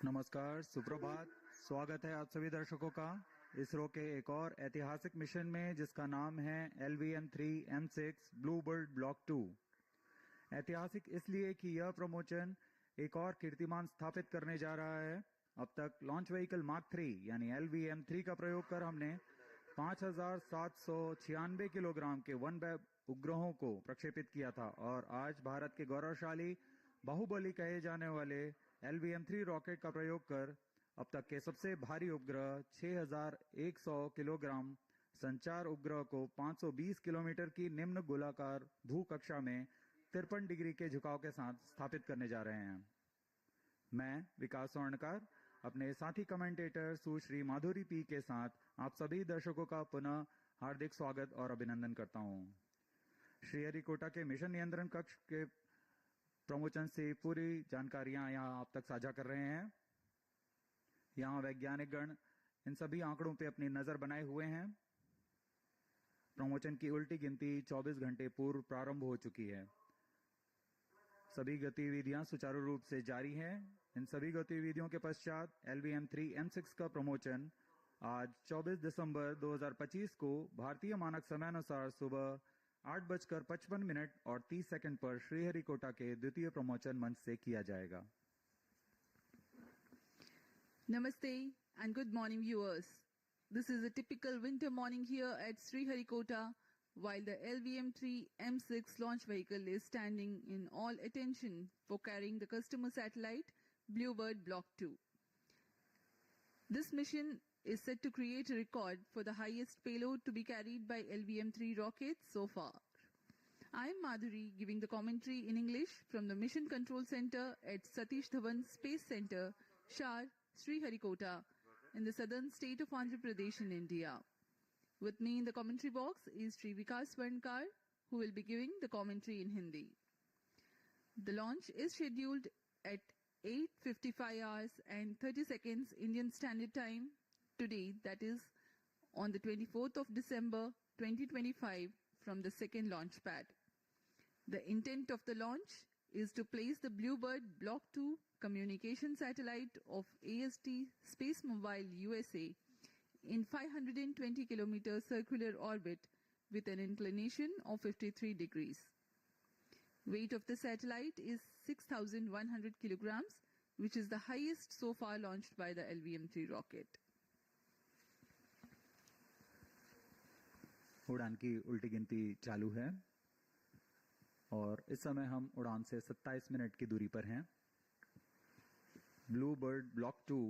नमस्कार, सुप्रभात। स्वागत है आप सभी दर्शकों का इसरो के एक और ऐतिहासिक मिशन में जिसका नाम है LVM3-M6 ब्लूबर्ड ब्लॉक 2। ऐतिहासिक इसलिए कि यह प्रमोशन एक और कीर्तिमान स्थापित करने जा रहा है। अब तक लॉन्च व्हीकल मार्क 3 यानी LVM3 का प्रयोग कर हमने 5,796 किलोग्राम के वन वेब उपग्रहों को प्रक्षेपित किया था और आज भारत के गौरवशाली बाहुबली कहे जाने वाले LVM3 रॉकेट का प्रयोग कर अब तक के सबसे भारी उपग्रह 6,100 किलोग्राम संचार उपग्रह को 520 किलोमीटर की निम्न गोलाकार भू कक्षा में 53 डिग्री के झुकाव के साथ स्थापित करने जा रहे हैं। मैं विकास स्वर्णकार अपने साथी कमेंटेटर सुश्री माधुरी पी के साथ आप सभी दर्शकों का पुनः हार्दिक स्वागत और अभिनंदन करता हूं। श्रीहरिकोटा के मिशन नियंत्रण कक्ष के प्रमोशन से पूरी जानकारियां यहां आप तक साझा कर रहे हैं। यहां वैज्ञानिक गण इन सभी आंकड़ों पे अपनी नजर बनाए हुए हैं। प्रमोशन की उल्टी गिनती 24 घंटे पूर्व प्रारंभ हो चुकी है। सभी गतिविधियां सुचारू रूप से जारी हैं। इन सभी गतिविधियों के पश्चात LVM3-M6 का प्रमोशन आज 24 दिसंबर 2025 को भारतीय मानक समयानुसार सुबह 8:55 और 30 सेकंड पर श्रीहरिकोटा के द्वितीय प्रमोशन मंच से किया जाएगा। Namaste and good morning viewers. This is a typical winter morning here at Sriharikota while the LVM3-M6 launch vehicle is standing in all attention for carrying the customer satellite BlueBird Block-2. This mission is set to create a record for the highest payload to be carried by LVM3 rockets so far. I am Madhuri giving the commentary in English from the Mission Control Center at Satish Dhawan Space Center, Shar, Sriharikota in the southern state of Andhra Pradesh in India. With me in the commentary box is Sri Vikas Swarnkar, who will be giving the commentary in Hindi. The launch is scheduled at 8:55 hours and 30 seconds Indian Standard Time today, that is on the 24th of December 2025 from the second launch pad. The intent of the launch is to place the BlueBird Block-2 communication satellite of AST SpaceMobile USA in 520 km circular orbit with an inclination of 53 degrees. Weight of the satellite is 6,100 kilograms, which is the highest so far launched by the LVM3 rocket. उड़ान की उल्टी गिनती चालू है और इस समय हम उड़ान से 27 मिनट की दूरी पर हैं। ब्लूबर्ड ब्लॉक 2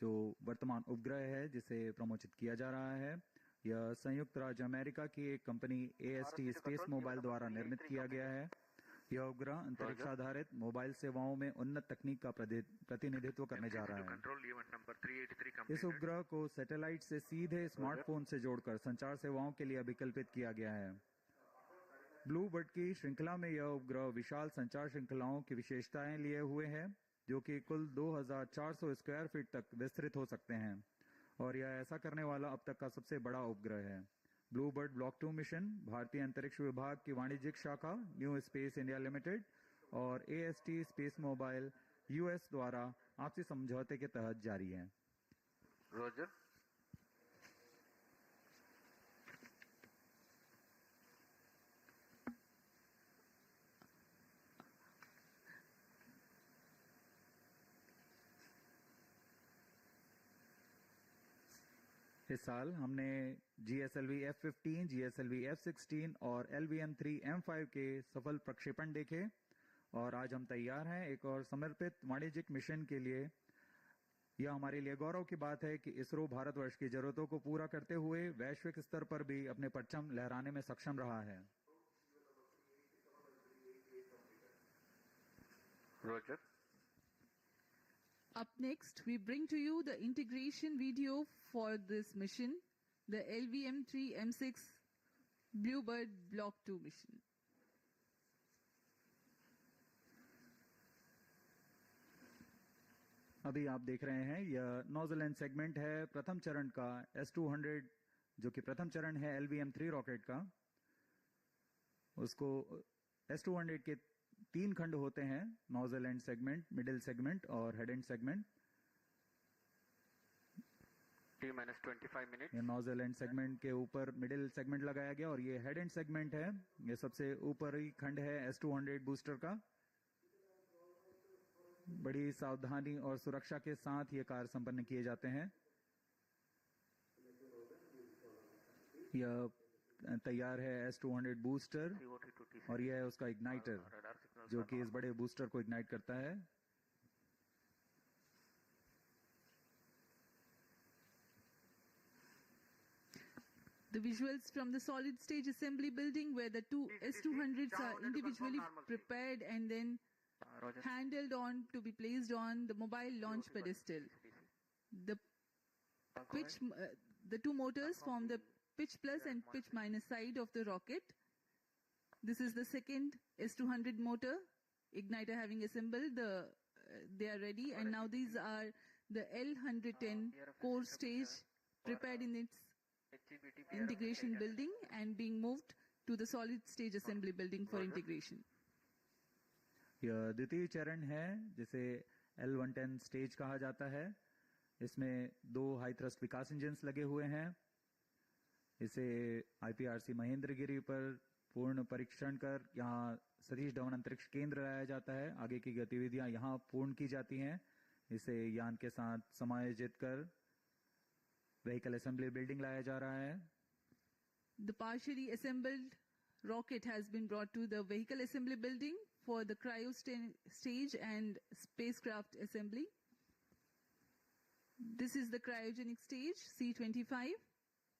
जो वर्तमान उपग्रह है जिसे प्रमोचित किया जा रहा है, यह संयुक्त राज्य अमेरिका की एक कंपनी AST SpaceMobile द्वारा निर्मित किया गया है। यह उपग्रह अंतरिक्ष आधारित मोबाइल सेवाओं में उन्नत तकनीक का प्रतिनिधित्व करने जा रहा है। इस उपग्रह को सैटेलाइट से सीधे स्मार्टफोन से जोड़कर संचार सेवाओं के लिए अभिकल्पित किया गया है। ब्लूबर्ड की श्रृंखला में यह उपग्रह विशाल संचार श्रृंखलाओं की विशेषताएं लिए हुए है जो कि कुल 2,400 स्क्वायर फीट तक विस्तृत हो सकते हैं और यह ऐसा करने वाला अब तक का सबसे बड़ा उपग्रह है। ब्लूबर्ड ब्लॉक 2 मिशन भारतीय अंतरिक्ष विभाग की वाणिज्यिक शाखा न्यू स्पेस इंडिया लिमिटेड और AST SpaceMobile US द्वारा आपसी समझौते के तहत जारी है। रोजर। इस साल हमने GSLV F-15, GSLV F-16 और LVM3-M5 के सफल प्रक्षेपण देखे और आज हम तैयार हैं एक और समर्पित वाणिज्यिक मिशन के लिए। यह हमारे लिए गौरव की बात है कि इसरो भारतवर्ष की जरूरतों को पूरा करते हुए वैश्विक स्तर पर भी अपने परचम लहराने में सक्षम रहा है। Roger. Up next, we bring to you the integration video for this mission, the LVM3-M6 BlueBird Block-2 mission. अभी आप देख रहे हैं यह नोजल एंड सेगमेंट है प्रथम चरण का S200 जो कि प्रथम चरण है LVM3 रॉकेट का। उसको S200 के तीन खंड होते हैं, nozzle end segment, middle segment और head end segment. T-25 minutes. ये नोजल एंड सेगमेंट के ऊपर मिडिल सेगमेंट लगाया गया और ये हेड एंड सेगमेंट है। ये सबसे ऊपरी खंड है S200 बूस्टर का। बड़ी सावधानी और सुरक्षा के साथ ये कार्य संपन्न किए जाते हैं। यह तैयार है S200 बूस्टर और यह है उसका इग्नाइटर जो कि इस बड़े बूस्टर को इग्नाइट करता है। The visuals from the solid stage assembly building where the two S200s are individually prepared and then handled on to be placed on the mobile launch pedestal. The two motors form the pitch plus and pitch minus side of the rocket. This is the second S200 motor, igniter having assembled, they are ready, and now these are the L110 core stage prepared in its integration building and being moved to the solid stage assembly building for integration. यह द्वितीय चरण है जिसे L110 stage कहा जाता है। इसमें दो हाई थ्रस्ट विकास इंजन्स लगे हुए हैं। इसे IPRC महेंद्रगिरी पर पूर्ण परीक्षण कर यहाँ सतीश धवन अंतरिक्ष केंद्र लाया जाता है। आगे की गतिविधियां यहाँ पूर्ण की जाती हैं। इसे यान के साथ समायोजित कर व्हीकल असेंबली बिल्डिंग लाया जा रहा है। The partially assembled rocket has been brought to the vehicle assembly building for the cryo stage and spacecraft assembly. This is the cryogenic stage C25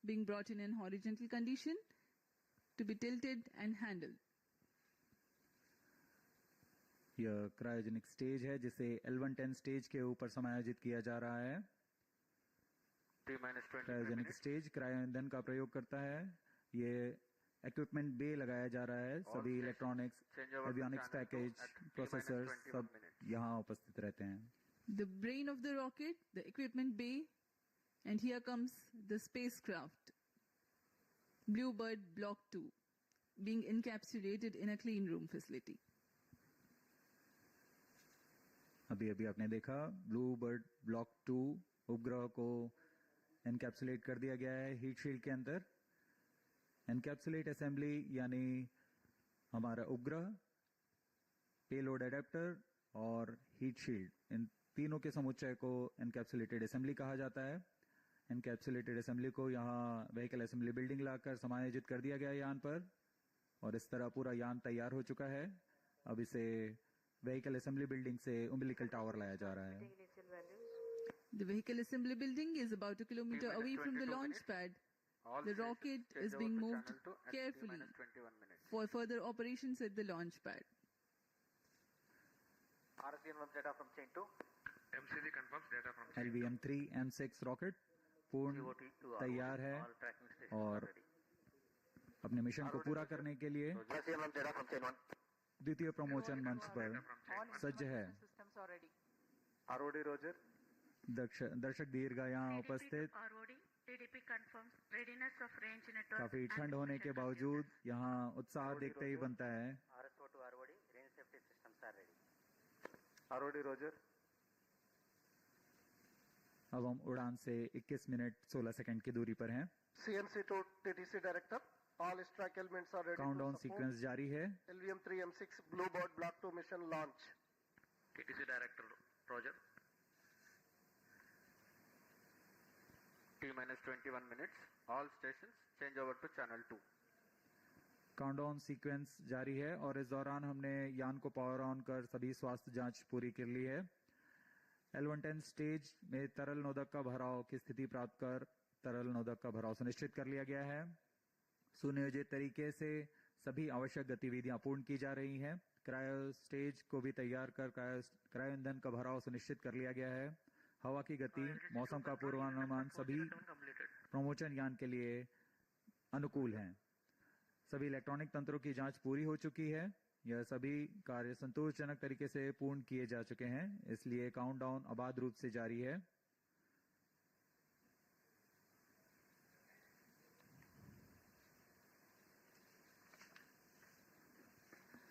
being brought in an horizontal condition to be tilted and handled. यह cryogenic stage है जिसे L110 stage के ऊपर समायोजित किया जा रहा है। क्रायोजेनिक स्टेज क्रायो ईंधन का प्रयोग करता है। ये इक्विपमेंट बे लगाया जा रहा है। सभी इलेक्ट्रॉनिक्स, एवियोनिक्स पैकेज, प्रोसेसर्स सब यहाँ उपस्थित रहते हैं। The brain of the rocket, the equipment bay, and here comes the spacecraft, BlueBird Block-2, being encapsulated in a clean room facility. अभी आपने देखा ब्लूबर्ड ब्लॉक 2 उपग्रह को एनकैप्सुलेट कर दिया गया है हीट शील्ड के अंदर। एनकैप्सुलेट असेंबली यानी हमारा उपग्रह, पेलोड एडेप्टर और हीट शील्ड, इन तीनों के समुच्चय को एनकैप्सुलेटेड असेंबली कहा जाता है। एनकैप्सुलेटेड असेंबली को यहाँ व्हीकल असेंबली बिल्डिंग लाकर समायोजित कर दिया गया यान पर और इस तरह पूरा यान तैयार हो चुका है। अब इसे व्हीकल असेंबली बिल्डिंग से उम्बिलिकल टावर लाया जा रहा है। The vehicle assembly building is about a kilometer away from the launch pad. The rocket is being moved carefully for further operations at the launch pad. data from chain 2. MCD confirms data from chain 2. LVM3-M6 rocket पूर्ण तैयार है और अपने mission को पूरा करने के लिए द्वितीय प्रमोशन मंच पर सज्ज है। ROD Roger. दर्शक दीर्घा यहाँ उपस्थित। काफी ठंड होने के बावजूद यहाँ उत्साह देखते ही बनता है। RSO to ROD, range safety systems are ready. ROD Roger. अब हम उड़ान से 21 मिनट 16 सेकंड की दूरी पर हैं। CMC to TTC Director. All strike elements are ready. Countdown sequence जारी है। LVM3-M6 BlueBird Block-2 mission launch. TTC Director, Roger. T-21 minutes. All stations change over to channel 2. Countdown sequence जारी है और इस दौरान हमने यान को पावर ऑन कर सभी स्वास्थ्य जांच पूरी कर ली है। L110 स्टेज में तरल नोदक का भराव की स्थिति प्राप्त कर तरल नोदक का भराव सुनिश्चित कर लिया गया है। सुनियोजित तरीके से सभी आवश्यक गतिविधियां पूर्ण की जा रही हैं। क्रायो स्टेज को भी तैयार कर क्रायो ईंधन का भराव सुनिश्चित कर लिया गया है। हवा की गति, मौसम का पूर्वानुमान सभी प्रमोशन यान के लिए अनुकूल हैं। सभी इलेक्ट्रॉनिक तंत्रों की जांच पूरी हो चुकी है। यह सभी कार्य संतोषजनक तरीके से पूर्ण किए जा चुके हैं, इसलिए काउंटडाउन अबाध रूप से जारी है।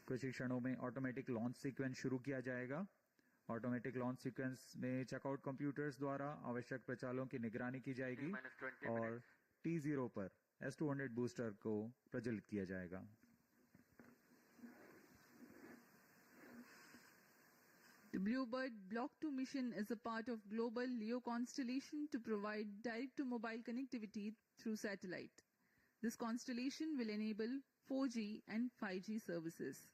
कुछ ही क्षणों में ऑटोमेटिक लॉन्च सीक्वेंस शुरू किया जाएगा। ऑटोमेटिक लॉन्च सीक्वेंस में चेकआउट कंप्यूटर्स द्वारा आवश्यक प्रचालों की निगरानी की जाएगी और T0 पर S200 बूस्टर को प्रज्वलित किया जाएगा। The BlueBird Block-2 mission is a part of global LEO constellation to provide direct-to-mobile connectivity through satellite. This constellation will enable 4G and 5G services.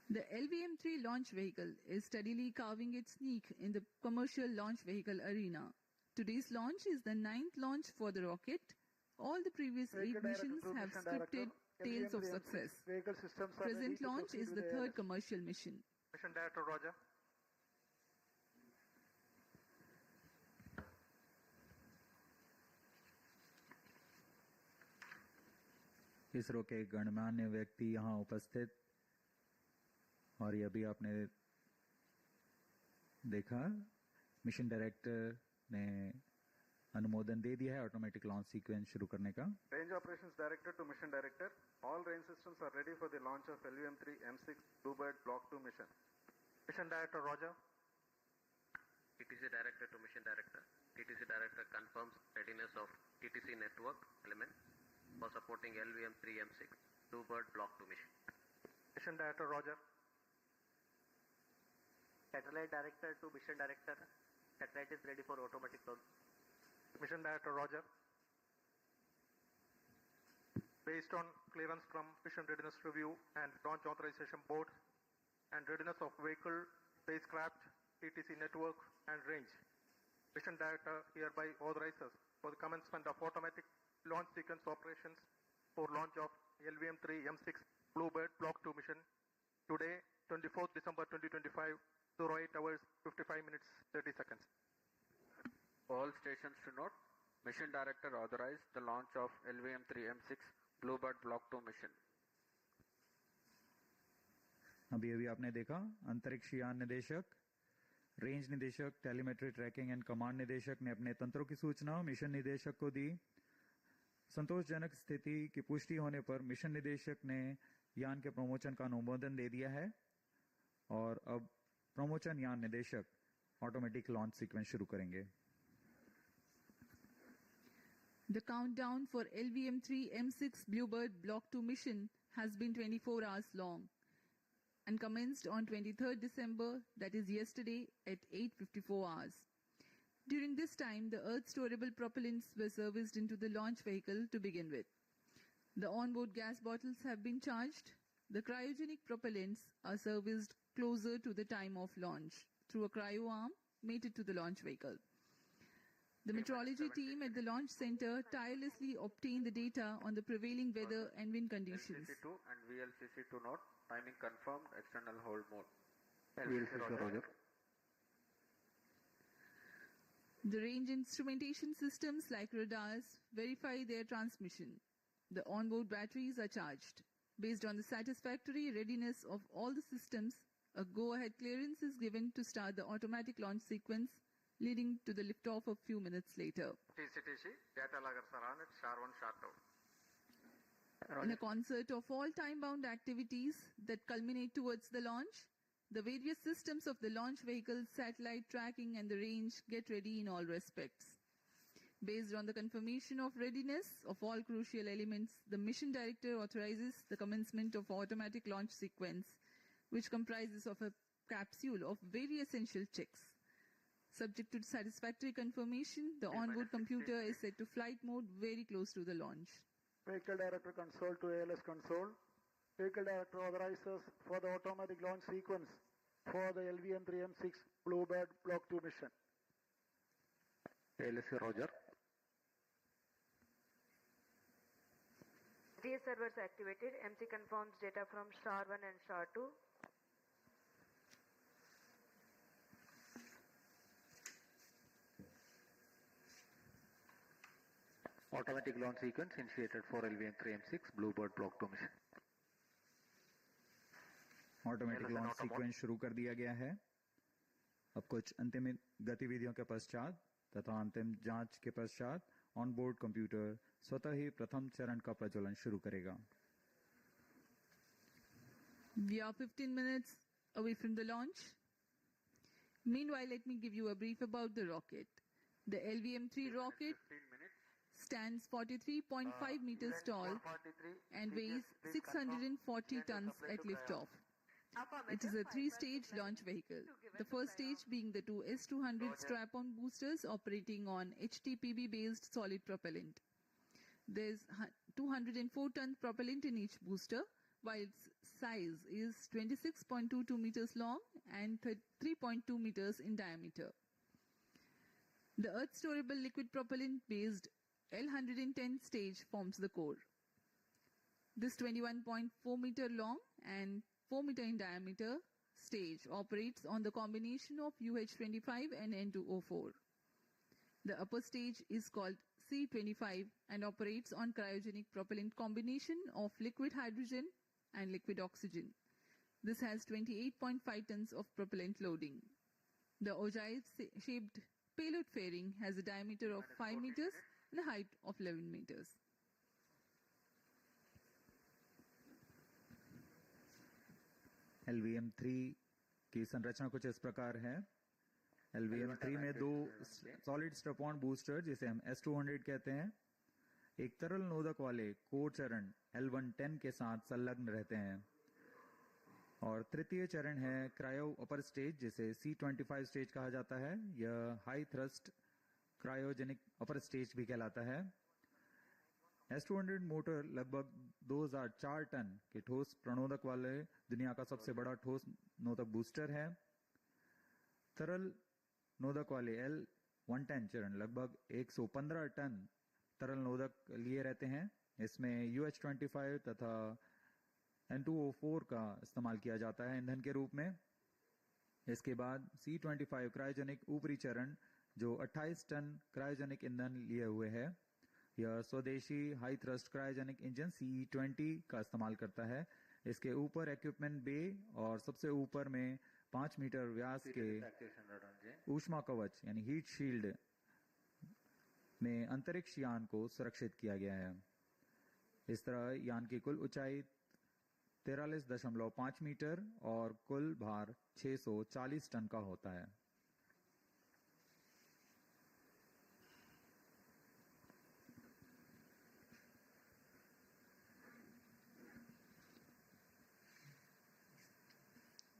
The LVM3 launch vehicle is steadily carving its niche in the commercial launch vehicle arena. Today's launch is the 9th launch for the rocket. All the previous 8 missions have scripted tales of success. Present launch is the 3rd commercial mission. Mission Director, Roger. ISRO के गणमान्य व्यक्ति यहाँ उपस्थित, और ये अभी आपने देखा मिशन डायरेक्टर ने अनुमोदन दे दिया है ऑटोमेटिक लॉन्च सीक्वेंस शुरू करने का। Range Operations Director to Mission Director, all range systems are ready for the launch of LVM3-M6 BlueBird Block-2 mission. Mission Director, Roger. TTC Director to Mission Director. TTC Director confirms readiness of TTC network element for supporting LVM3-M6 BlueBird Block-2 mission. Mission Director, Roger. Satellite Director to Mission Director. Satellite is ready for automatic launch. Mission Director, Roger. Based on clearance from Mission Readiness Review and Launch Authorization Board and readiness of vehicle, spacecraft, TTC network and range, Mission Director hereby authorizes for the commencement of automatic launch sequence operations for launch of LVM3-M6 BlueBird Block-2 mission today, 24th December 2025, 08 hours 55 minutes 30 seconds. All stations to note, Mission Director authorized the launch of LVM3-M6 BlueBird Block-2 mission. अभी अभी आपने देखा अंतरिक्ष यान निदेशक, range निदेशक, telemetry tracking and command निदेशक ने अपने तंत्रों की सूचना मिशन निदेशक को दी। संतोषजनक स्थिति की पुष्टि होने पर मिशन निदेशक ने यान के प्रमोशन का अनुमोदन दे दिया है और अब प्रमोशन यान निदेशक ऑटोमेटिक लॉन्च सीक्वेंस शुरू करेंगे। The countdown for LVM3-M6 BlueBird Block-2 mission has been 24 hours long and commenced on 23rd December, that is yesterday, at 8:54 hours. During this time, the Earth storable propellants were serviced into the launch vehicle to begin with. The onboard gas bottles have been charged. The cryogenic propellants are serviced closer to the time of launch through a cryo arm mated to the launch vehicle. The meteorology team at the launch center tirelessly obtained the data on the prevailing weather and wind conditions. LCC2 and VLCC2 note, timing confirmed, external hold mode. VLCC, Roger. The range instrumentation systems like radars verify their transmission. The onboard batteries are charged. Based on the satisfactory readiness of all the systems, a go-ahead clearance is given to start the automatic launch sequence, leading to the liftoff a few minutes later. TCTC, data logger are on it, SHAR-1, SHAR-2. In a concert of all time-bound activities that culminate towards the launch, the various systems of the launch vehicle, satellite tracking and the range get ready in all respects. Based on the confirmation of readiness of all crucial elements, the mission director authorizes the commencement of automatic launch sequence, which comprises of a capsule of very essential checks. Subject to satisfactory confirmation, the onboard computer is set to flight mode very close to the launch. Vehicle Director console to ALS console. Vehicle Director authorizes for the automatic launch sequence for the LVM3-M6 BlueBird Block-2 mission. ALS, Roger. GS servers activated. MC confirms data from SHAR-1 and SHAR-2. Automatic launch sequence initiated for LVM3-M6 BlueBird Block-2 mission. Automatic launch sequence शुरू कर दिया गया है। अब कुछ अंतिम गतिविधियों के पश्चात तथा अंतिम जांच के पश्चात ऑनबोर्ड कंप्यूटर स्वतः ही प्रथम चरण का प्रज्वलन शुरू करेगा। We are 15 minutes away from the launch. Meanwhile, let me give you a brief about the rocket. The LVM-3 rocket stands 43.5 meters tall and weighs 640 tons at liftoff. It is a three-stage launch vehicle. The first stage being the two S-200 strap-on boosters operating on HTPB-based solid propellant. There's 204-ton propellant in each booster, while its size is 26.22 meters long and 3.2 meters in diameter. The Earth-storable liquid propellant-based L110 stage forms the core. This 21.4 meter long and 4 meter in diameter stage operates on the combination of UH-25 and N2O4. The upper stage is called C-25 and operates on cryogenic propellant combination of liquid hydrogen and liquid oxygen. This has 28.5 tons of propellant loading. The ogive-shaped payload fairing has a diameter of 5 meters and a height of 11 meters. LVM-3 की संरचना कुछ इस प्रकार है। LVM-3 में दो solid strap-on booster जिसे हम S-200 कहते हैं, एक तरल नोदक वाले कोर चरण L110 के साथ संलग्न रहते हैं और तृतीय चरण है क्रायो अपर स्टेज जिसे C-25 स्टेज कहा जाता है। यह high thrust cryogenic upper stage भी कहलाता है। S-200 मोटर लगभग 2004 टन के ठोस प्रणोदक वाले दुनिया का सबसे बड़ा ठोस नोदक बूस्टर है। तरल नोदक वाले L110 चरण लगभग 115 टन तरल नोदक लिए रहते हैं। इसमें UH-25 तथा N2O4 का इस्तेमाल किया जाता है ईंधन के रूप में। इसके बाद C-25 क्रायोजेनिक ऊपरी चरण जो 28 टन क्रायोजेनिक ईंधन लिए हुए है। यह स्वदेशी high thrust cryogenic engine CE-20 का इस्तेमाल करता है। इसके ऊपर इक्विपमेंट बे और सबसे ऊपर में 5 मीटर व्यास के ऊष्मा कवच यानी हीट शील्ड में अंतरिक्ष यान को सुरक्षित किया गया है। इस तरह यान की कुल ऊंचाई 43.5 मीटर और कुल भार 640 टन का होता है।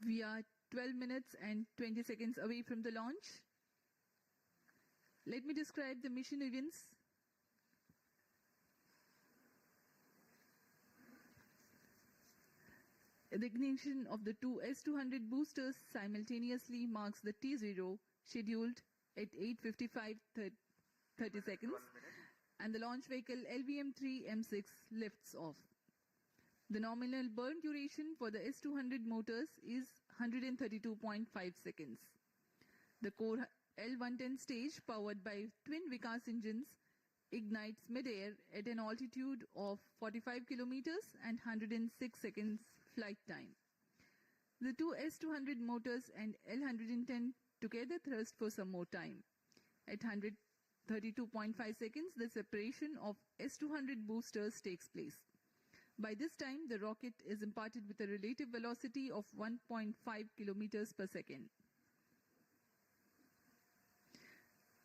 We are 12 minutes and 20 seconds away from the launch. Let me describe the mission events. The ignition of the two S-200 boosters simultaneously marks the T0 scheduled at 8:55:30 seconds and the launch vehicle LVM3-M6 lifts off. The nominal burn duration for the S-200 motors is 132.5 seconds. The core L110 stage, powered by twin Vikas engines, ignites mid-air at an altitude of 45 kilometers and 106 seconds flight time. The two S-200 motors and L110 together thrust for some more time. At 132.5 seconds, the separation of S-200 boosters takes place. By this time, the rocket is imparted with a relative velocity of 1.5 kilometers per second.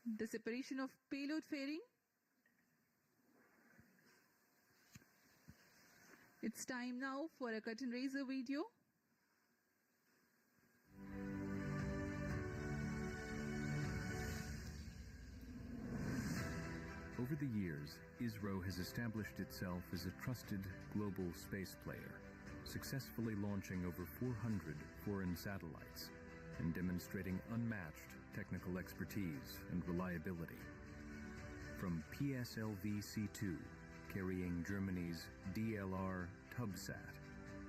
The separation of payload fairing. It's time now for a curtain raiser video. Over the years, ISRO has established itself as a trusted global space player, successfully launching over 400 foreign satellites and demonstrating unmatched technical expertise and reliability. From PSLV-C2, carrying Germany's DLR Tubsat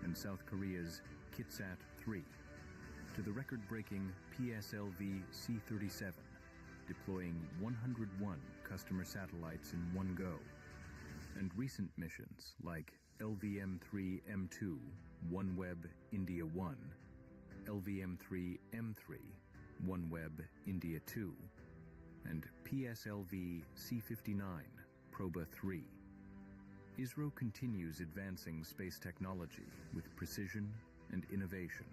and South Korea's Kitsat-3, to the record-breaking PSLV-C37, deploying 101 customer satellites in one go, and recent missions like LVM3-M2, OneWeb India 1, LVM3-M3, OneWeb India 2, and PSLV-C59, Proba 3. ISRO continues advancing space technology with precision and innovation.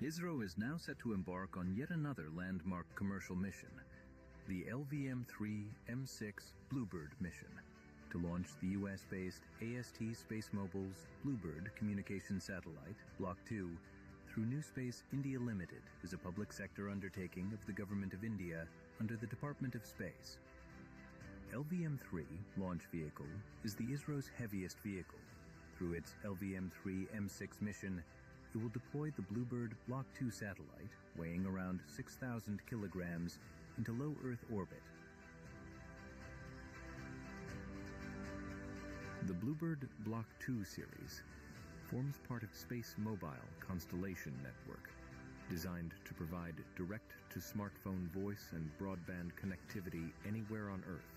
ISRO is now set to embark on yet another landmark commercial mission, the LVM3-M6 BlueBird mission, to launch the US-based AST SpaceMobile's BlueBird communication satellite, Block-2, through New Space India Limited is a public sector undertaking of the Government of India under the Department of Space. LVM-3 launch vehicle is the ISRO's heaviest vehicle. Through its LVM3-M6 mission, it will deploy the BlueBird Block-2 satellite, weighing around 6,000 kilograms, into low Earth orbit. The BlueBird Block-2 series forms part of SpaceMobile constellation network, designed to provide direct-to-smartphone voice and broadband connectivity anywhere on Earth,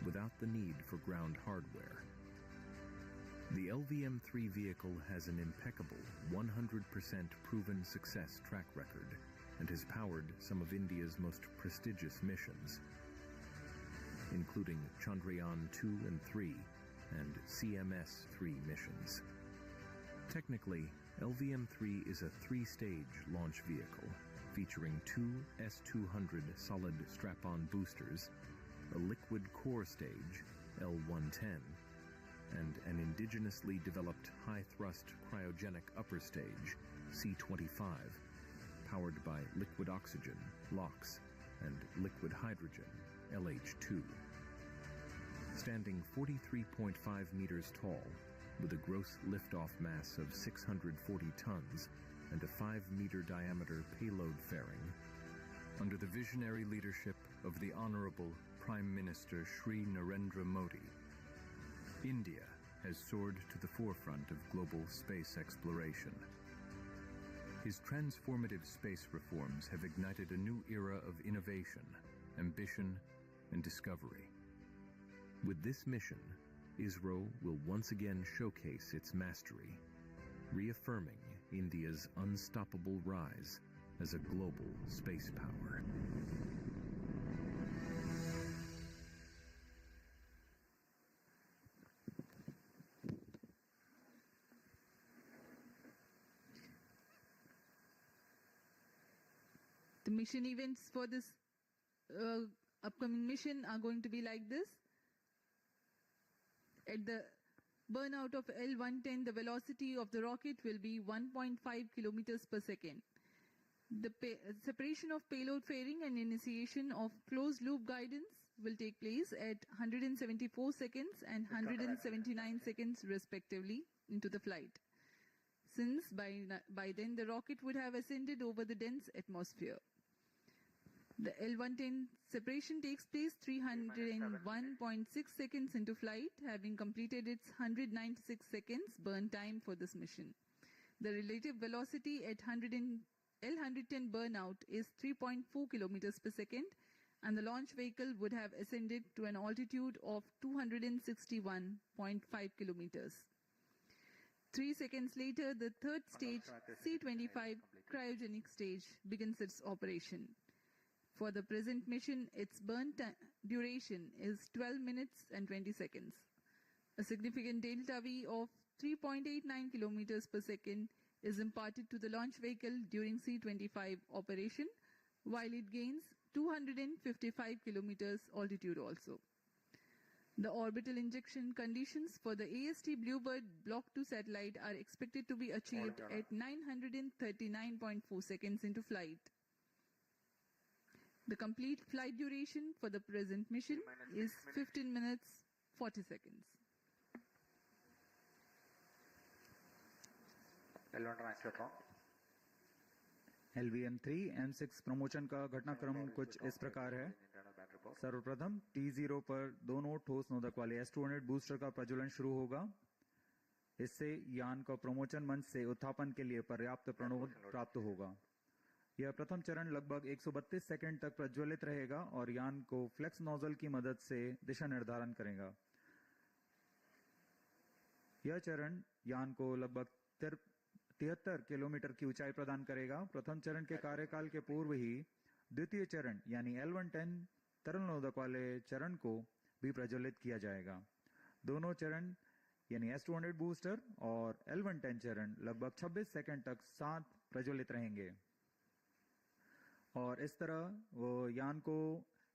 without the need for ground hardware. The LVM-3 vehicle has an impeccable 100% proven success track record and has powered some of India's most prestigious missions, including Chandrayaan-2 and 3 and CMS-3 missions. Technically, LVM-3 is a three-stage launch vehicle featuring two S-200 solid strap-on boosters, a liquid core stage, L-110, and an indigenously developed high-thrust cryogenic upper stage, C-25, powered by liquid oxygen, LOX, and liquid hydrogen, LH2. Standing 43.5 meters tall, with a gross liftoff mass of 640 tons and a 5-meter diameter payload fairing, under the visionary leadership of the Honorable Prime Minister Shri Narendra Modi, India has soared to the forefront of global space exploration. His transformative space reforms have ignited a new era of innovation, ambition, and discovery. With this mission, ISRO will once again showcase its mastery, reaffirming India's unstoppable rise as a global space power. The mission events for this upcoming mission are going to be like this. At the burnout of L-110, the velocity of the rocket will be 1.5 kilometers per second. The separation of payload fairing and initiation of closed-loop guidance will take place at 174 seconds and 179 seconds respectively into the flight, since by then the rocket would have ascended over the dense atmosphere. The L-110 separation takes place 301.6 seconds into flight, having completed its 196 seconds burn time for this mission. The relative velocity at L-110 burnout is 3.4 kilometers per second, and the launch vehicle would have ascended to an altitude of 261.5 kilometers. 3 seconds later, the third stage, C-25 cryogenic stage, begins its operation. For the present mission, its burn duration is 12 minutes and 20 seconds. A significant delta V of 3.89 kilometers per second is imparted to the launch vehicle during C-25 operation, while it gains 255 kilometers altitude also. The orbital injection conditions for the AST BlueBird Block-2 satellite are expected to be achieved at 939.4 seconds into flight. The complete flight duration for the present mission is 15 minutes 40 seconds. LVM3-M6 promotion का घटनाक्रम कुछ इस प्रकार है। सर्वप्रथम T0 पर दोनों ठोस नोदक वाले S-200 बूस्टर का प्रज्वलन शुरू होगा। इससे यान का प्रमोशन मंच से उत्थापन के लिए पर्याप्त प्रणोद प्राप्त होगा। यह प्रथम चरण लगभग 132 सेकंड तक प्रज्वलित रहेगा और यान को फ्लेक्स नोजल की मदद से दिशा निर्धारण करेगा। यह चरण यान को लगभग 73 किलोमीटर की ऊंचाई प्रदान करेगा। प्रथम चरण के कार्यकाल के पूर्व ही द्वितीय चरण यानी L-110 तरल नोदक वाले चरण को भी प्रज्वलित किया जाएगा। दोनों चरण यानी S200 बूस्टर और L110 चरण लगभग 26 सेकंड तक साथ प्रज्वलित रहेंगे और इस तरह वो यान को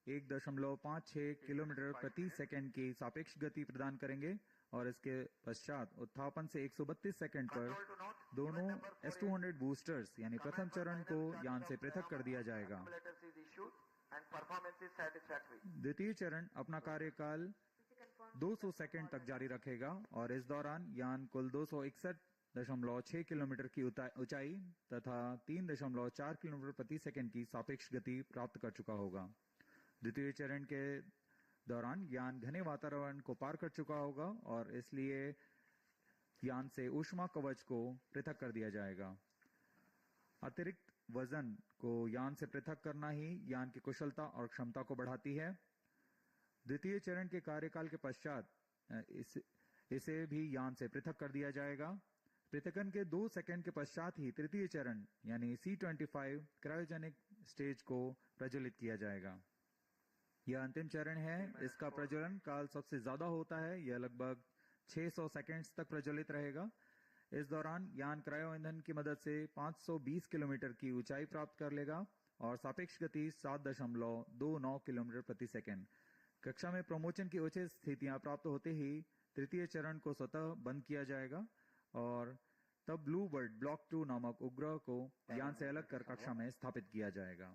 1.56 किलोमीटर प्रति सेकंड की सापेक्ष गति प्रदान करेंगे और इसके पश्चात उत्थापन से 132 सेकंड पर दोनों S200 बूस्टर्स यानी प्रथम चरण को यान से पृथक कर दिया जाएगा। द्वितीय चरण अपना कार्यकाल 200 सेकंड तक जारी रखेगा और इस दौरान यान कुल 261.6 किलोमीटर की ऊंचाई तथा 3.4 किलोमीटर प्रति सेकंड की सापेक्ष गति प्राप्त कर चुका होगा। द्वितीय चरण के दौरान यान घने वातावरण को पार कर चुका होगा और इसलिए यान से ऊष्मा कवच को पृथक कर दिया जाएगा। अतिरिक्त वजन को यान से पृथक करना ही यान की कुशलता और क्षमता को बढ़ाती है। द्वितीय चरण के कार्यकाल के पश्चात इसे भी यान से पृथक कर दिया जाएगा। पृथकन के 2 सेकंड के पश्चात ही तृतीय चरण यानी C25 क्रायोजेनिक स्टेज को प्रज्वलित किया जाएगा। यह अंतिम चरण है। इसका प्रज्वलन काल सबसे ज्यादा होता है। यह लगभग 600 सेकंड्स तक प्रज्वलित रहेगा। इस दौरान यान क्रायो ईंधन की मदद से 520 किलोमीटर की ऊंचाई प्राप्त कर लेगा और सापेक्ष गति 7.29 किलोमीटर प्रति सेकंड। कक्षा में प्रमोचन की उचित स्थितियां प्राप्त होते ही तृतीय चरण को स्वतः बंद किया जाएगा और तब ब्लूबर्ड ब्लॉक 2 नामक उपग्रह को यान से अलग कर कक्षा में स्थापित किया जाएगा।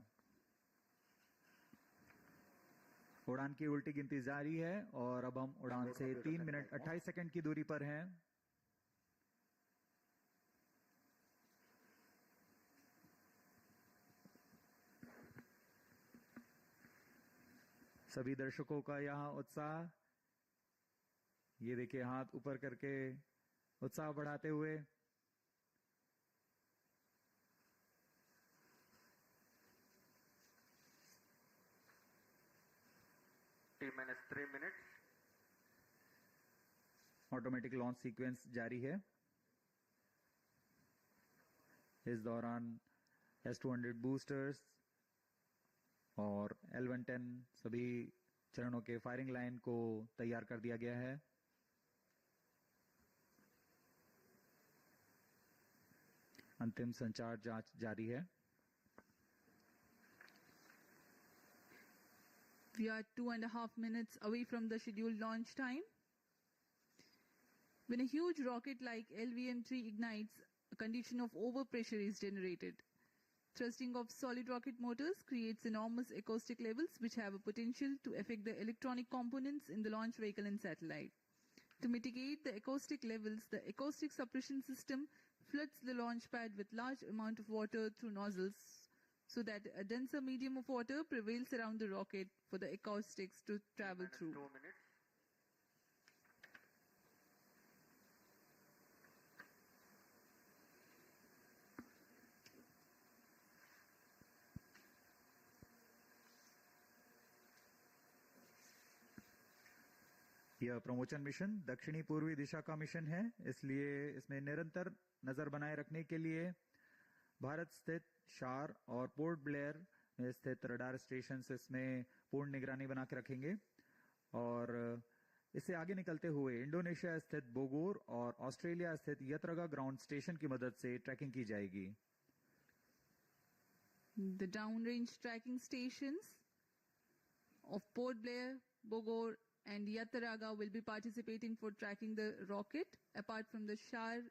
उड़ान की उल्टी गिनती जारी है और अब हम उड़ान से 3 मिनट 28 सेकंड की दूरी पर हैं। सभी दर्शकों का यहाँ उत्साह, ये देखिए हाथ ऊपर करके उत्साह बढ़ाते हुए। T-3 minutes. Automatic launch sequence जारी है। इस दौरान S200 बूस्टर्स और L110 सभी चरणों के फायरिंग लाइन को तैयार कर दिया गया है। अंतिम संचार जांच जारी है। We are 2.5 minutes away from the scheduled launch time. When a huge rocket like LVM3 ignites, a condition of overpressure is generated. Thrusting of solid rocket motors creates enormous acoustic levels which have a potential to affect the electronic components in the launch vehicle and satellite. To mitigate the acoustic levels, the acoustic suppression system floods the launch pad with large amount of water through nozzles so that a denser medium of water prevails around the rocket for the acoustics to travel through. 2 minutes. यह प्रमोचन mission दक्षिणी पूर्वी दिशा का mission है, इसलिए इसमें निरंतर नजर बनाए रखने के लिए भारत स्थित शार और पोर्ट ब्लेयर में स्थित रडार स्टेशन इसमें पूर्ण निगरानी बना के रखेंगे और इससे आगे निकलते हुए इंडोनेशिया स्थित बोगोर और ऑस्ट्रेलिया स्थित यत्रगा ग्राउंड स्टेशन की मदद से ट्रैकिंग की जाएगी। The downrange tracking stations of Port Blair, Bogor and Yataraga will be participating for tracking the rocket apart from the Shar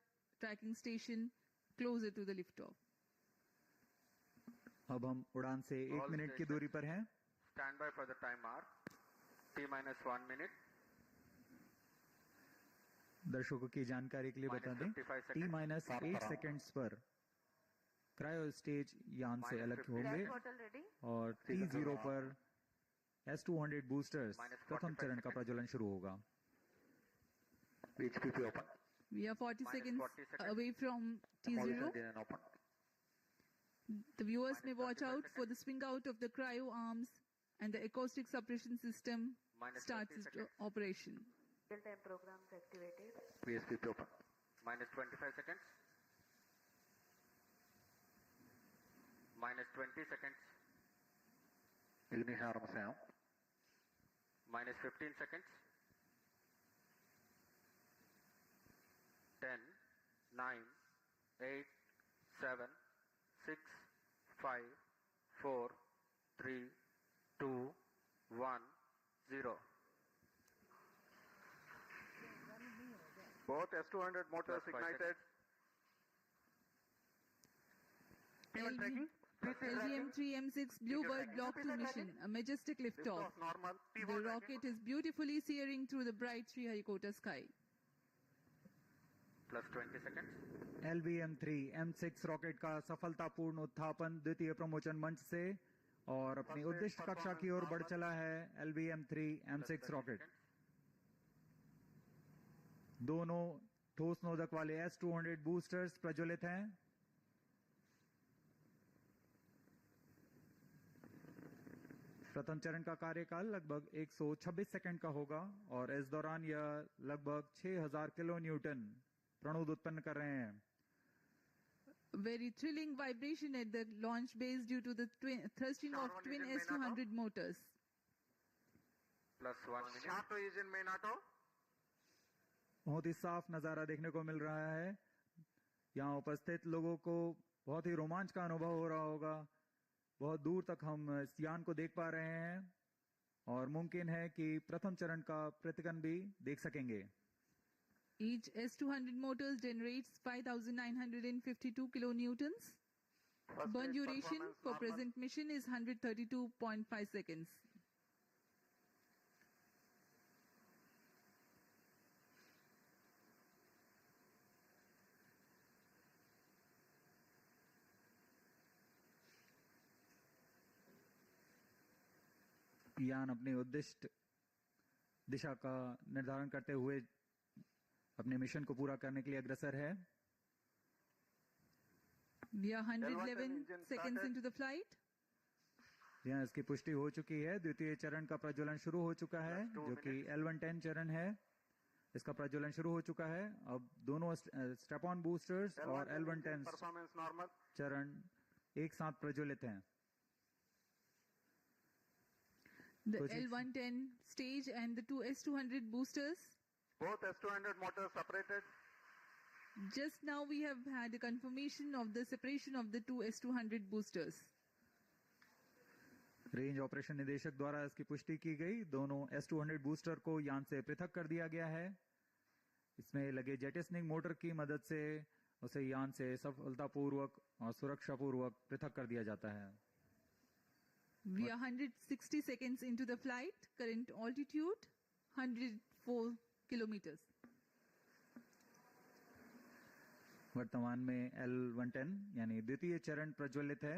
tracking station closer to the liftoff. अब हम उड़ान से 1 मिनट की दूरी पर हैं। Stand by for the time mark. T-1 minute. दर्शकों की जानकारी के लिए बता दें, T-8 सेकंड्स पर क्रायो स्टेज यान से अलग होंगे और T0 पर S200 बूस्टर्स प्रथम चरण का प्रज्वलन शुरू होगा। We are 40 seconds away from T0. The viewers may watch out for the swing out of the cryo arms and the acoustic suppression system starts its operation. Real-time programs activated. VSPP open. Minus 25 seconds. Minus 20 seconds. Minus 15 seconds. 10, 9, 8, 7, 6, 5, 4, 3, 2, 1, 0. Both S200 motors ignited. LVM3-M6 BlueBird Block-2 mission, a majestic liftoff. Normal. The rocket is beautifully searing through the bright Sriharikota sky. Plus 20 seconds. LVM3-M6 rocket का सफलतापूर्ण उत्थापन द्वितीय प्रमोचन मंच से और अपनी उद्दिष्ट कक्षा की ओर बढ़ चला है। LVM3-M6 रॉकेट दोनों ठोस नोदक वाले S200 बूस्टर्स प्रज्वलित हैं। प्रथम चरण का कार्यकाल लगभग 126 सेकंड का होगा और इस दौरान यह लगभग 6000 किलो न्यूटन प्रणोद उत्पन्न कर रहे हैं। Very thrilling vibration at the launch base due to the thrusting of twin S200 motors. Plus 1 minute. Sharp engine main auto. बहुत ही साफ नजारा देखने को मिल रहा है। यहाँ उपस्थित लोगों को बहुत ही रोमांच का अनुभव हो रहा होगा। बहुत दूर तक हम इस यान को देख पा रहे हैं और मुमकिन है कि प्रथम चरण का प्रतिकन भी देख सकेंगे। Each S200 motors generates 5,952 kilonewtons. Burn duration for present mission is 132.5 seconds. यान अपनी उद्दिष्ट दिशा का निर्धारण करते हुए अपने मिशन को पूरा करने के लिए अग्रसर है। We are 111 seconds into the flight. यहाँ इसकी पुष्टि हो चुकी है। द्वितीय चरण का प्रज्वलन शुरू हो चुका है जो कि L110 चरण है। इसका प्रज्वलन शुरू हो चुका है। अब दोनों स्ट्रैप ऑन बूस्टर्स और L110 चरण एक साथ प्रज्वलित हैं। The L110 stage and the two S200 boosters. Both S200 motors separated. Just now we have had a confirmation of the separation of the two S200 boosters. Range operation निदेशक द्वारा इसकी पुष्टि की गई। दोनों S200 बूस्टर को यान से पृथक कर दिया गया है। इसमें लगे जेटिसनिंग मोटर की मदद से उसे यान से सफलतापूर्वक और सुरक्षापूर्वक पृथक कर दिया जाता है। We are 160 seconds into the flight. Current altitude 104 kilometers. वर्तमान में L110 यानी द्वितीय चरण प्रज्वलित है।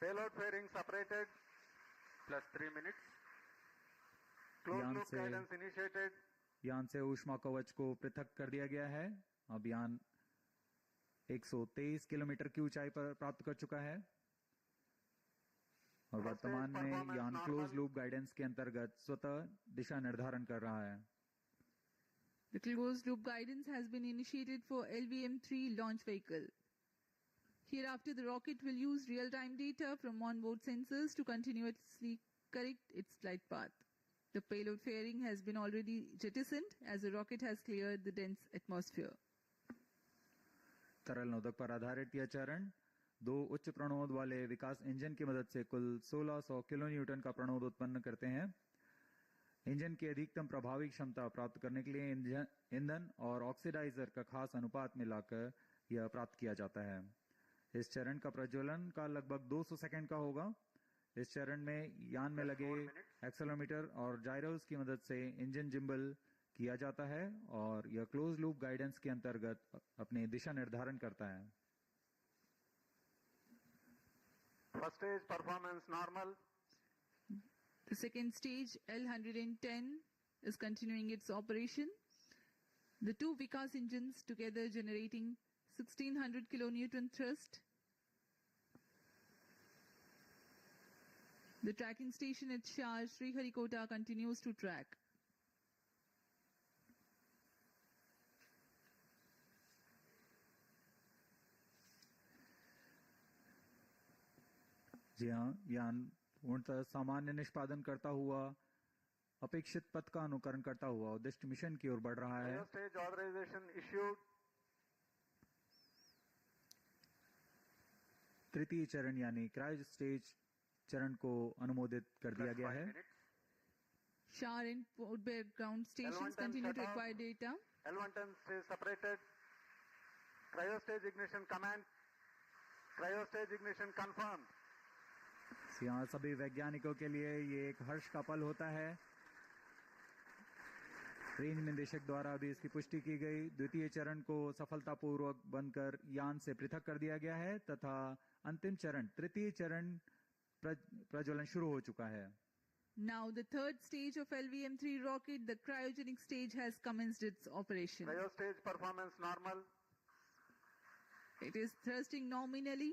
Payload fairing separated. Plus 3 minutes. Closed loop guidance initiated. यान से ऊष्मा कवच को पृथक कर दिया गया है। अब यान 123 किलोमीटर की ऊंचाई पर प्राप्त कर चुका है और वर्तमान में यान क्लोज लूप गाइडेंस के अंतर्गत स्वतः दिशा निर्धारण कर रहा है। The closed loop guidance has been initiated for LVM3 launch vehicle. Hereafter, the rocket will use real-time data from onboard sensors to continuously correct its flight path. The payload fairing has been already jettisoned as the rocket has cleared the dense atmosphere. तरल नोदक पर आधारित यह चरण दो उच्च प्रणोद वाले विकास engine की मदद से कुल 1600 किलो न्यूटन का प्रणोद उत्पन्न करते हैं। इंजन की अधिकतम प्रभावी क्षमता प्राप्त करने के लिए ईंधन और ऑक्सीडाइजर का खास अनुपात मिलाकर यह प्राप्त किया जाता है। इस चरण का प्रज्वलन का लगभग 200 सेकंड का होगा। इस चरण में यान में लगे एक्सेलेरोमीटर और जायरोस की मदद से इंजन जिम्बल किया जाता है और यह क्लोज लूप गाइडेंस के अंतर्गत अपनी दिशा निर्धारण करता है। First stage performance normal. The second stage L110 is continuing its operation. The two Vikas engines together generating 1600 kilonewton thrust. The tracking station at Shah Sriharikota continues to track. जी हाँ, यान पूर्णतः सामान्य निष्पादन करता हुआ अपेक्षित पथ का अनुकरण करता हुआ उद्दिष्ट मिशन की ओर बढ़ रहा है। Stage authorization issued. तृतीय चरण यानी क्रायो स्टेज चरण को अनुमोदित कर दिया गया है। Shower and port ground stations continue to acquire data. L110 stays separated. Cryo stage ignition command. Cryo stage ignition confirmed. यहाँ सभी वैज्ञानिकों के लिए ये एक हर्ष का पल होता है। रेंज निदेशक द्वारा भी इसकी पुष्टि की गई। द्वितीय चरण को सफलतापूर्वक बनकर यान से पृथक कर दिया गया है तथा अंतिम चरण तृतीय चरण प्रज्वलन शुरू हो चुका है। Now the third stage of LVM-3 rocket, the cryogenic stage, has commenced its operation. Cryo stage performance normal. It is thrusting nominally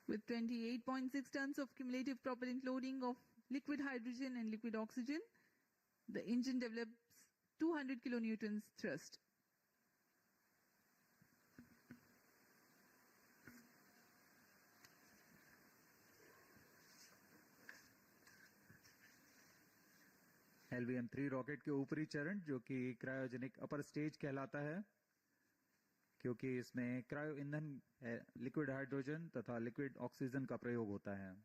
with 28.6 tons of cumulative propellant loading of liquid hydrogen and liquid oxygen. The engine develops 200 kilonewtons thrust. LVM-3 rocket के ऊपरी चरण जो कि cryogenic upper stage कहलाता है, क्योंकि इसमें cryo ईंधन लिक्विड हाइड्रोजन तथा लिक्विड ऑक्सीजन का प्रयोग होता है।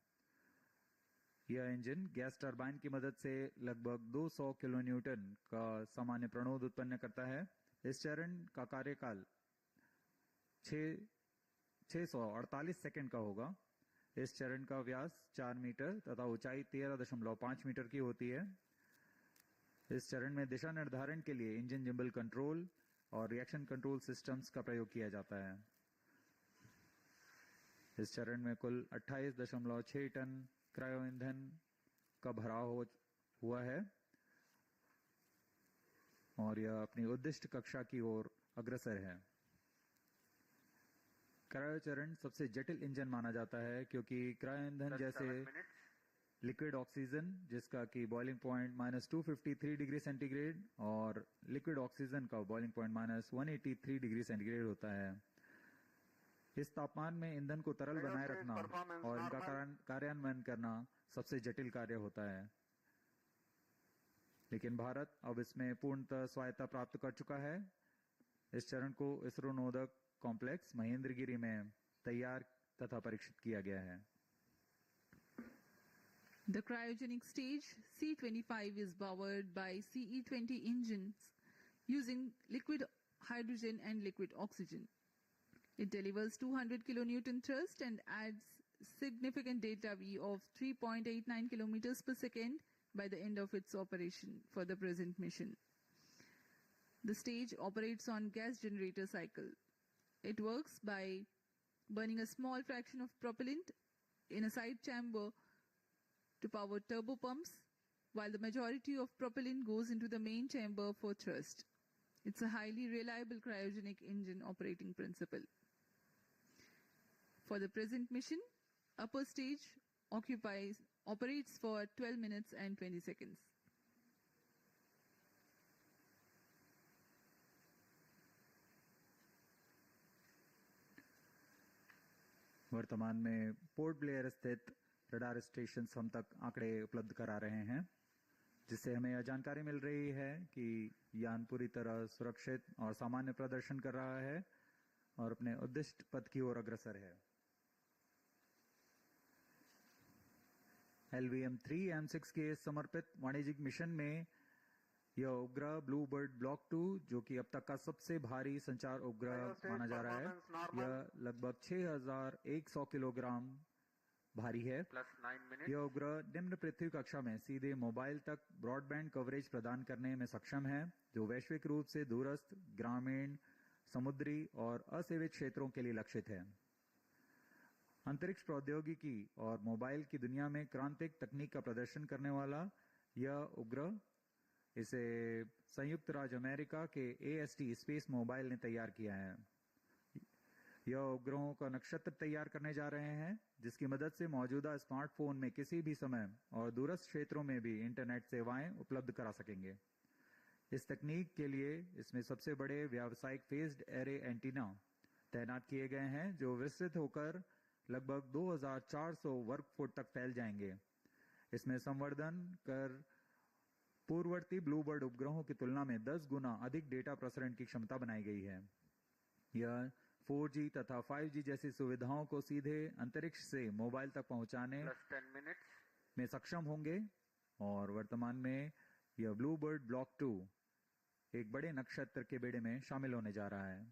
यह इंजन गैस टरबाइन की मदद से लगभग 200 किलोन्यूटन का सामान्य प्रणोद उत्पन्न करता है। इस चरण का कार्यकाल 648 सेकंड का होगा। इस चरण का व्यास 4 मीटर तथा ऊंचाई 13.5 मीटर की होती है। इस चरण में दिशा निर्धारण के लिए इंजन जिम्बल कंट्रोल और रिएक्शन कंट्रोल सिस्टम्स का प्रयोग किया जाता है। इस चरण में कुल 28.6 टन क्रायो ईंधन का भराव हुआ है और यह अपनी उद्दिष्ट कक्षा की ओर अग्रसर है। क्रायो चरण सबसे जटिल इंजन माना जाता है क्योंकि क्रायो ईंधन जैसे लिक्विड ऑक्सीजन जिसका कि बॉइलिंग पॉइंट -253 डिग्री सेंटीग्रेड और लिक्विड ऑक्सीजन का बॉइलिंग पॉइंट -183 डिग्री सेंटीग्रेड होता है। इस तापमान में ईंधन को तरल बनाए रखना और इनका कार्यान्वयन करना सबसे जटिल कार्य होता है। लेकिन भारत अब इसमें पूर्णतः स्वायत्ता प्राप्त कर चुका है। इस चरण को इसरो नोदक कॉम्प्लेक्स महेंद्रगिरी में तैयार तथा परीक्षित किया गया है। The cryogenic stage C25 is powered by CE20 engines using liquid hydrogen and liquid oxygen. It delivers 200 kilonewton thrust and adds significant delta V of 3.89 kilometers per second by the end of its operation for the present mission. The stage operates on gas generator cycle. It works by burning a small fraction of propellant in a side chamber to power turbo pumps, while the majority of propellant goes into the main chamber for thrust. It's a highly reliable cryogenic engine operating principle. For the present mission, upper stage operates for 12 minutes and 20 seconds. वर्तमान में port Blair स्थित radar station हम तक आंकड़े उपलब्ध करा रहे हैं, जिससे हमें यह जानकारी मिल रही है कि यान पूरी तरह सुरक्षित और सामान्य प्रदर्शन कर रहा है और अपने उद्दिष्ट पथ की ओर अग्रसर है। LVM3-M6 के समर्पित वाणिज्यिक मिशन में यह उपग्रह ब्लूबर्ड ब्लॉक 2 जो कि अब तक का सबसे भारी संचार उपग्रह माना जा रहा है, यह लगभग 6100 किलोग्राम भारी है। यह उपग्रह निम्न पृथ्वी कक्षा में सीधे मोबाइल तक ब्रॉडबैंड कवरेज प्रदान करने में सक्षम है, जो वैश्विक रूप से दूरस्थ, ग्रामीण, समुद्री और असेवित क्षेत्रों के लिए लक्षित है। अंतरिक्ष प्रौद्योगिकी और मोबाइल की दुनिया में क्रांतिक तकनीक का प्रदर्शन करने वाला यह उपग्रह इसे संयुक्त राज्य अमेरिका के AST SpaceMobile ने तैयार किया है। यह उपग्रहों का नक्षत्र तैयार करने जा रहे हैं, जिसकी मदद से मौजूदा स्मार्टफोन में किसी भी समय और दूरस्थ क्षेत्रों में भी इंटरनेट सेवाएं उपलब्ध करा सकेंगे। इस तकनीक के लिए इसमें सबसे बड़े व्यावसायिक फेज्ड एरे एंटीना तैनात किए गए हैं, जो विस्तृत होकर लगभग 2400 वर्ग फुट तक फैल जाएंगे। इसमें संवर्धन कर पूर्ववर्ती ब्लूबर्ड उपग्रहों की तुलना में 10 गुना अधिक डेटा प्रसारण की क्षमता बनाई गई है। यह 4G तथा 5G जैसी सुविधाओं को सीधे अंतरिक्ष से मोबाइल तक पहुंचाने में सक्षम होंगे और वर्तमान में यह ब्लूबर्ड ब्लॉक 2 एक बड़े नक्षत्र के बेड़े में शामिल होने जा रहा है।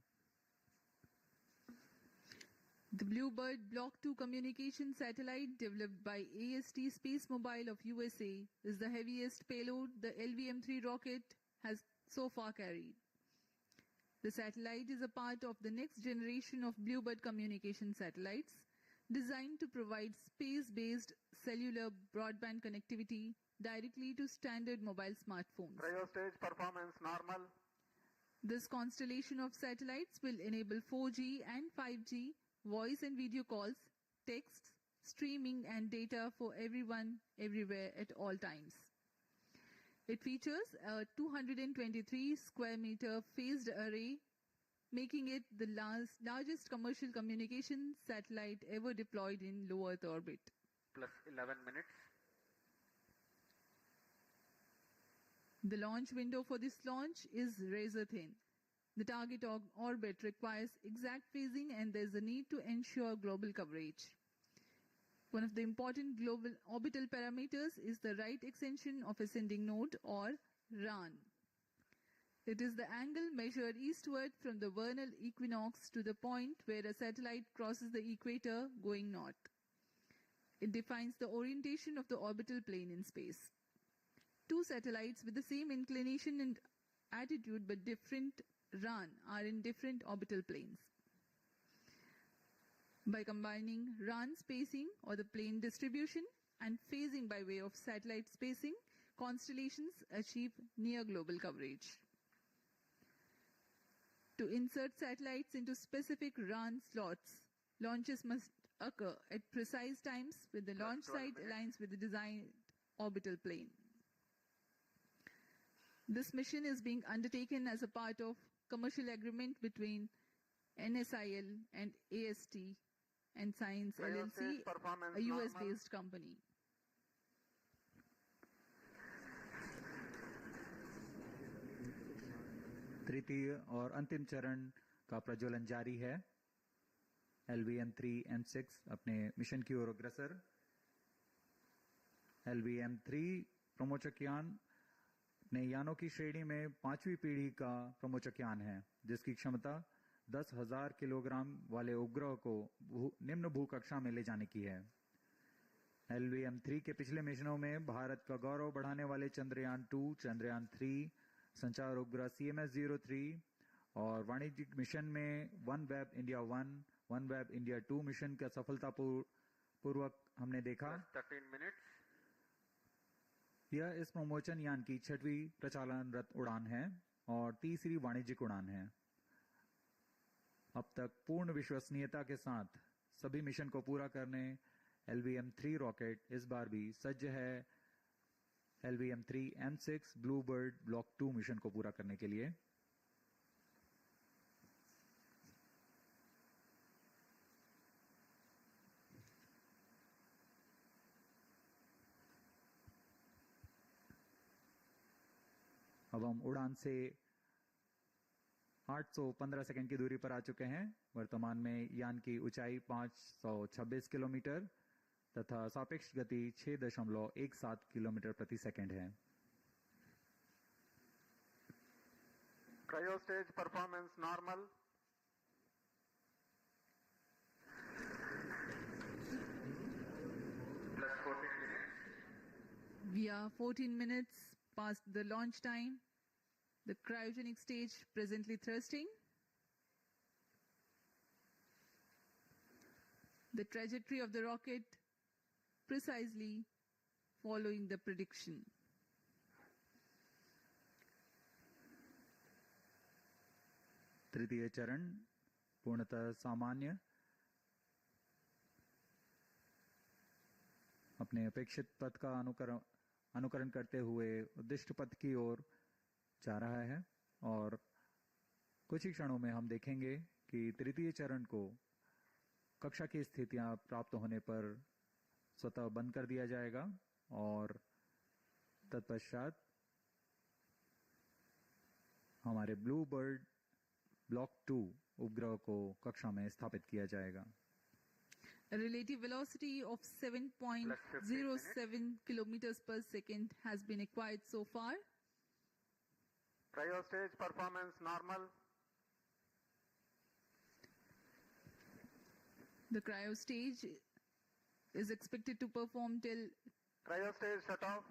The BlueBird Block-2 communication satellite developed by AST SpaceMobile of USA is the heaviest payload the LVM-3 rocket has so far carried. The satellite is a part of the next generation of BlueBird communication satellites designed to provide space-based cellular broadband connectivity directly to standard mobile smartphones. Cryo stage performance normal. This constellation of satellites will enable 4G and 5G voice and video calls, texts, streaming and data for everyone, everywhere at all times. It features a 223 square meter phased array, making it the largest commercial communication satellite ever deployed in low Earth orbit. Plus 11 minutes. The launch window for this launch is razor thin. The target orbit requires exact phasing and there is a need to ensure global coverage. One of the important global orbital parameters is the right extension of ascending node or RAN. It is the angle measured eastward from the vernal equinox to the point where a satellite crosses the equator going north. It defines the orientation of the orbital plane in space. Two satellites with the same inclination and attitude but different RAN are in different orbital planes. By combining RAN spacing or the plane distribution and phasing by way of satellite spacing, constellations achieve near global coverage. To insert satellites into specific RAN slots, launches must occur at precise times when the launch site aligns with the designed orbital plane. This mission is being undertaken as a part of commercial agreement between NSIL and AST and Science LLC, a US-based company. तृतीय और अंतिम चरण का प्रज्वलन जारी है। LVM3-M6 अपने mission की ओर अग्रसर। LVM3 प्रमोचक यान नए यानों की श्रेणी में 5वीं पीढ़ी का प्रमोचक यान है, जिसकी क्षमता 10,000 किलोग्राम वाले उपग्रह को निम्न भू कक्षा में ले जाने की है। LVM3 के पिछले मिशनों में भारत का गौरव बढ़ाने वाले चंद्रयान 2, चंद्रयान 3, संचार उपग्रह CMS-03 और वाणिज्यिक मिशन में OneWeb India 1, OneWeb India 2 mission का सफलतापूर्वक हमने देखा। 13 minutes. यह इस प्रमोचन यान की 6वीं प्रचालनरत उड़ान है और तीसरी वाणिज्यिक उड़ान है। अब तक पूर्ण विश्वसनीयता के साथ सभी मिशन को पूरा करने LVM3 रॉकेट इस बार भी सज्ज है LVM3-M6 ब्लूबर्ड ब्लॉक 2 मिशन को पूरा करने के लिए। अब हम उड़ान से 815 सेकंड की दूरी पर आ चुके हैं। वर्तमान में यान की ऊंचाई 526 किलोमीटर तथा सापेक्ष गति 6.17 किलोमीटर प्रति सेकंड है। Cryo stage performance normal. Plus 14 minutes. We are 14 minutes past the launch time. The cryogenic stage presently thrusting. The trajectory of the rocket precisely following the prediction. तृतीय चरण पूर्णतः सामान्य, अपने अपेक्षित पथ का अनुकरण करते हुए उद्दिष्ट पथ की ओर जा रहा है और कुछ ही क्षणों में हम देखेंगे कि तृतीय चरण को कक्षा की स्थितियां प्राप्त होने पर स्वतः बंद कर दिया जाएगा और तत्पश्चात हमारे ब्लूबर्ड ब्लॉक 2 उपग्रह को कक्षा में स्थापित किया जाएगा। A relative velocity of 7.07 kilometers per second has been acquired so far. Cryo stage performance normal. The cryo stage is expected to perform till... Cryo stage shut off.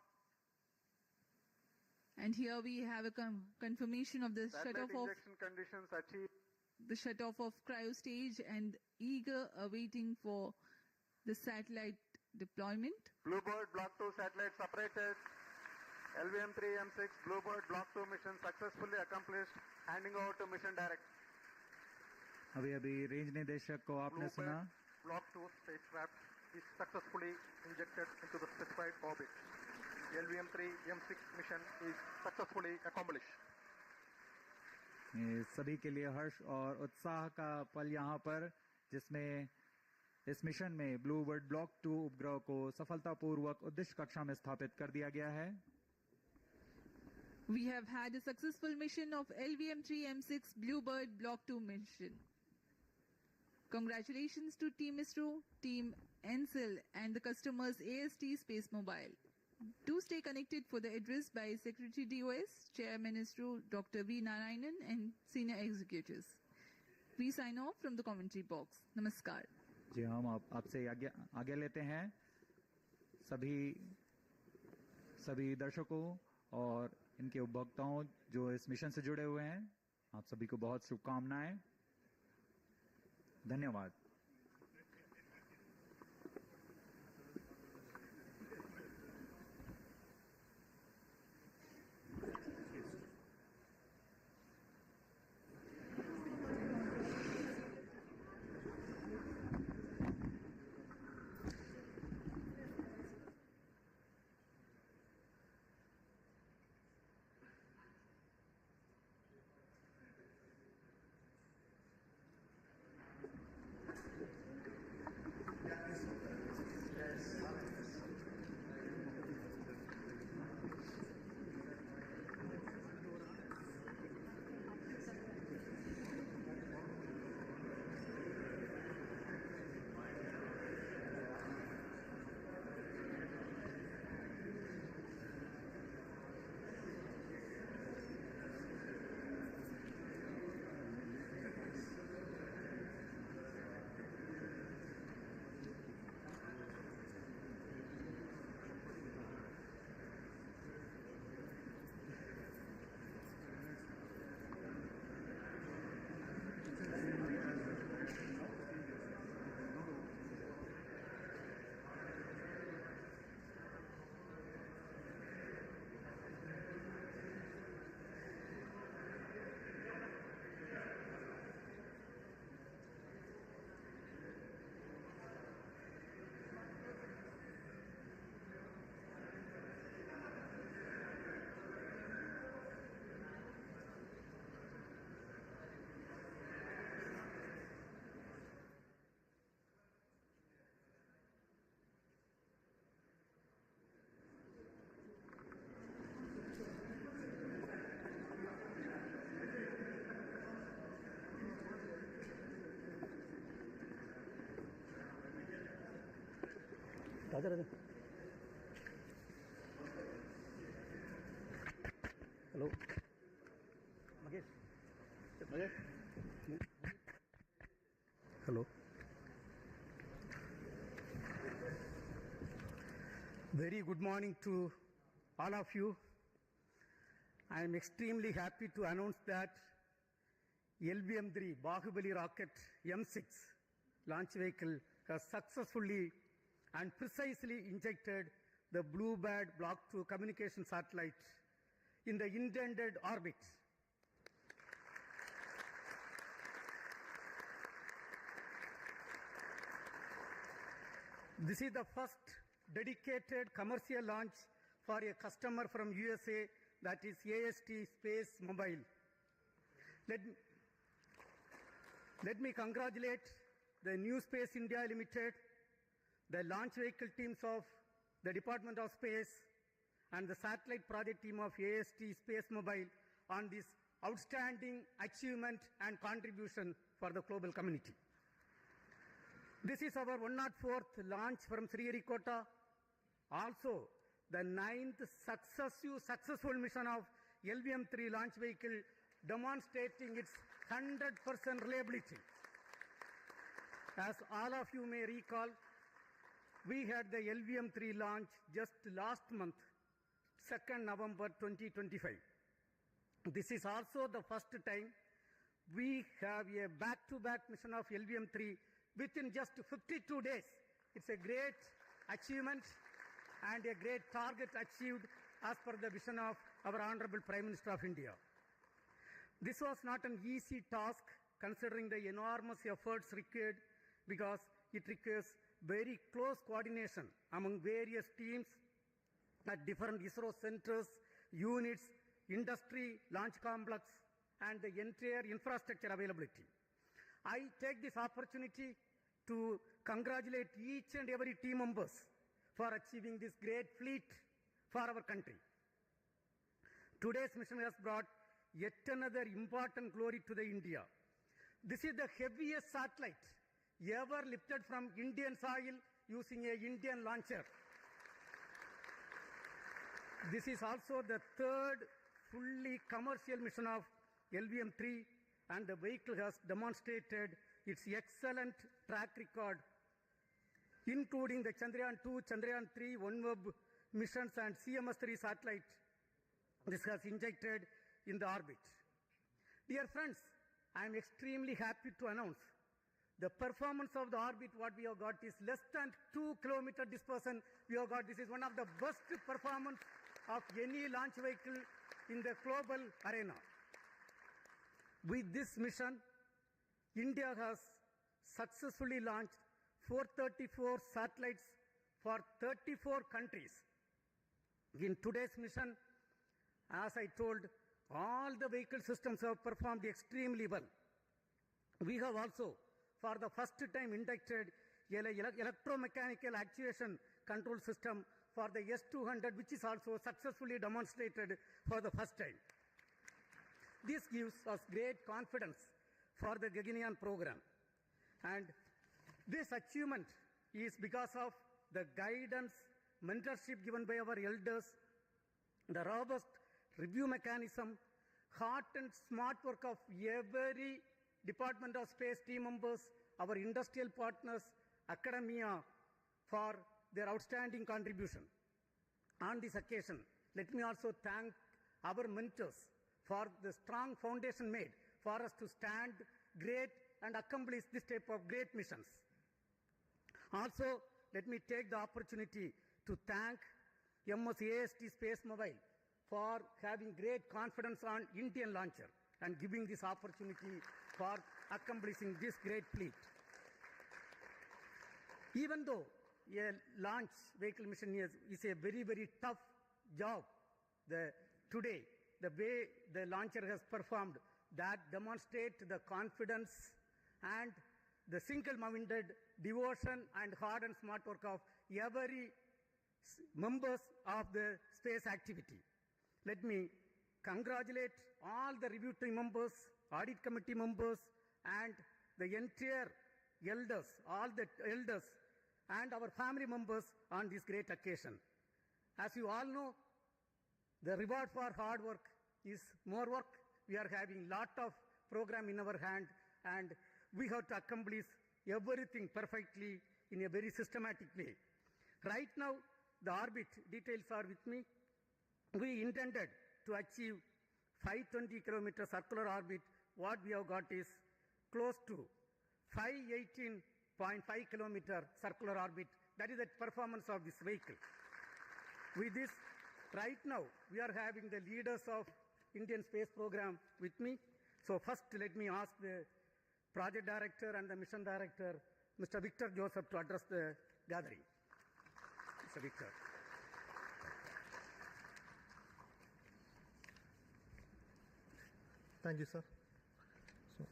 And here we have a confirmation of the Satellite shut off injection conditions achieved. The shut off of cryo stage and eager awaiting for the satellite deployment. BlueBird Block 2 satellite separated. LVM3-M6 BlueBird Block 2 mission successfully accomplished. Handing over to mission director. अभी range निदेशक को आपने सुना। Block 2 spacecraft is successfully injected into the specified orbit. The LVM3-M6 mission is successfully accomplished. सभी के लिए हर्ष और उत्साह का पल यहाँ पर, जिसमें इस मिशन में ब्लूबर्ड ब्लॉक 2 उपग्रह को सफलतापूर्वक उद्देश्य कक्षा में स्थापित कर दिया गया है। We have had a successful mission of LVM3-M6 BlueBird Block 2 mission. Congratulations to Team ISRO, Team NSIL and the customers AST SpaceMobile. Do stay connected for the address by Secretary DOS, Chairman ISRO Dr. V. Narayanan and senior executives. We sign off from the commentary box. Namaskar. जी हम आपसे आगे लेते हैं सभी दर्शकों और इनके उपभोक्ताओं जो इस मिशन से जुड़े हुए हैं, आप सभी को बहुत शुभकामनाएं। धन्यवाद। Raja hello Magesh hello very good morning to all of you. I am extremely happy to announce that LVM3 Bahubali rocket M6 launch vehicle has successfully and precisely injected the BlueBird Block-2 communication satellite in the intended orbit. This is the first dedicated commercial launch for a customer from USA, that is AST SpaceMobile. Let me congratulate the New Space India Limited, the launch vehicle teams of the Department of Space, and the satellite project team of AST SpaceMobile on this outstanding achievement and contribution for the global community. This is our 104th launch from Sriharikota, also the 9th successful mission of LVM-3 launch vehicle, demonstrating its 100% reliability. As all of you may recall, we had the LVM-3 launch just last month, 2nd November 2025. This is also the first time we have a back-to-back mission of LVM-3 within just 52 days. It's a great achievement and a great target achieved as per the vision of our Honorable Prime Minister of India. This was not an easy task considering the enormous efforts required, because it requires very close coordination among various teams at different ISRO centers, units, industry, launch complex, and the entire infrastructure availability. I take this opportunity to congratulate each and every team members for achieving this great feat for our country. Today's mission has brought yet another important glory to the India. This is the heaviest satellite ever lifted from Indian soil using an Indian launcher. This is also the third fully commercial mission of LVM-3, and the vehicle has demonstrated its excellent track record, including the Chandrayaan-2, Chandrayaan-3, OneWeb missions and CMS-3 satellite. This has injected in the orbit. Dear friends, I am extremely happy to announce the performance of the orbit what we have got is less than 2 kilometer dispersion we have got. This is one of the best performance of any launch vehicle in the global arena. With this mission, India has successfully launched 434 satellites for 34 countries. In today's mission, as I told, all the vehicle systems have performed extremely well. We have also, for the first time, inducted electromechanical actuation control system for the S-200, which is also successfully demonstrated for the first time. This gives us great confidence for the Gaganyaan program. And this achievement is because of the guidance, mentorship given by our elders, the robust review mechanism, hard and smart work of every Department of Space team members, our industrial partners, academia, for their outstanding contribution. On this occasion, let me also thank our mentors for the strong foundation made for us to stand great and accomplish this type of great missions. Also, let me take the opportunity to thank AST SpaceMobile for having great confidence on Indian launcher and giving this opportunity for accomplishing this great feat. Even though a launch vehicle mission is a very, very tough job, today, the way the launcher has performed, that demonstrates the confidence and the single-minded devotion and hard and smart work of every members of the space activity. Let me congratulate all the review team members, audit committee members, and the entire elders, all the elders, and our family members on this great occasion. As you all know, the reward for hard work is more work. We are having lot of program in our hand, and we have to accomplish everything perfectly in a very systematic way. Right now, the orbit details are with me. We intended to achieve 520 kilometer circular orbit. What we have got is close to 518.5 kilometer circular orbit. That is the performance of this vehicle. With this, right now, we are having the leaders of Indian space program with me. So first, let me ask the project director and the mission director, Mr. Victor Joseph, to address the gathering. Mr. Victor. Thank you, sir. So,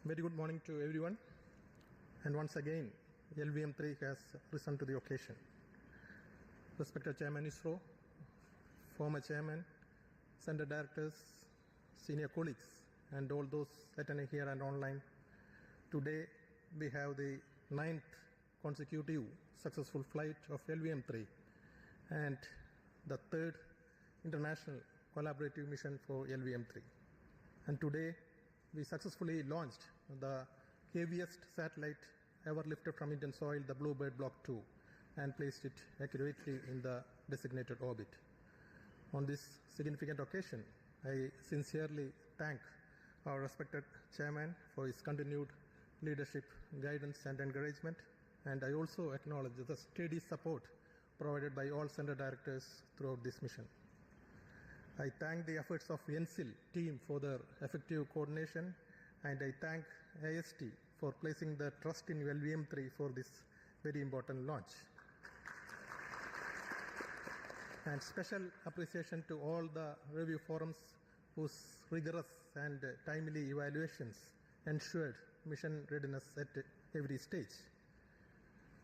very good morning to everyone. And once again, LVM3 has risen to the occasion. respected Chairman ISRO, former Chairman, Center Directors, senior colleagues, and all those attending here and online. Today, we have the 9th consecutive successful flight of LVM-3 and the 3rd international collaborative mission for LVM-3. And today, we successfully launched the heaviest satellite ever lifted from Indian soil, the BlueBird Block-2, and placed it accurately in the designated orbit. On this significant occasion, I sincerely thank our respected Chairman for his continued leadership, guidance, and encouragement, and I also acknowledge the steady support provided by all Center Directors throughout this mission. I thank the efforts of NSIL team for their effective coordination, and I thank AST for placing the trust in LVM-3 for this very important launch. And special appreciation to all the review forums whose rigorous and timely evaluations ensured mission readiness at every stage.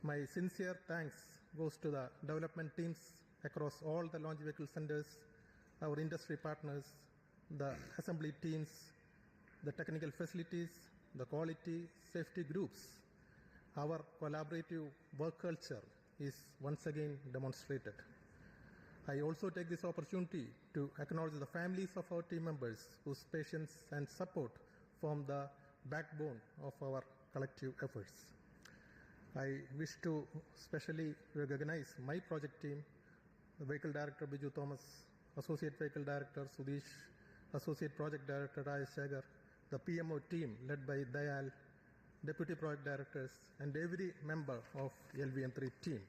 My sincere thanks goes to the development teams across all the launch vehicle centers, our industry partners, the assembly teams, the technical facilities, the quality, safety groups. Our collaborative work culture is once again demonstrated. I also take this opportunity to acknowledge the families of our team members whose patience and support form the backbone of our collective efforts. I wish to specially recognize my project team, the Vehicle Director Biju Thomas, Associate Vehicle Director Sudesh, Associate Project Director Rajesh Shagar, the PMO team led by Dayal, Deputy Project Directors, and every member of LVM3 team.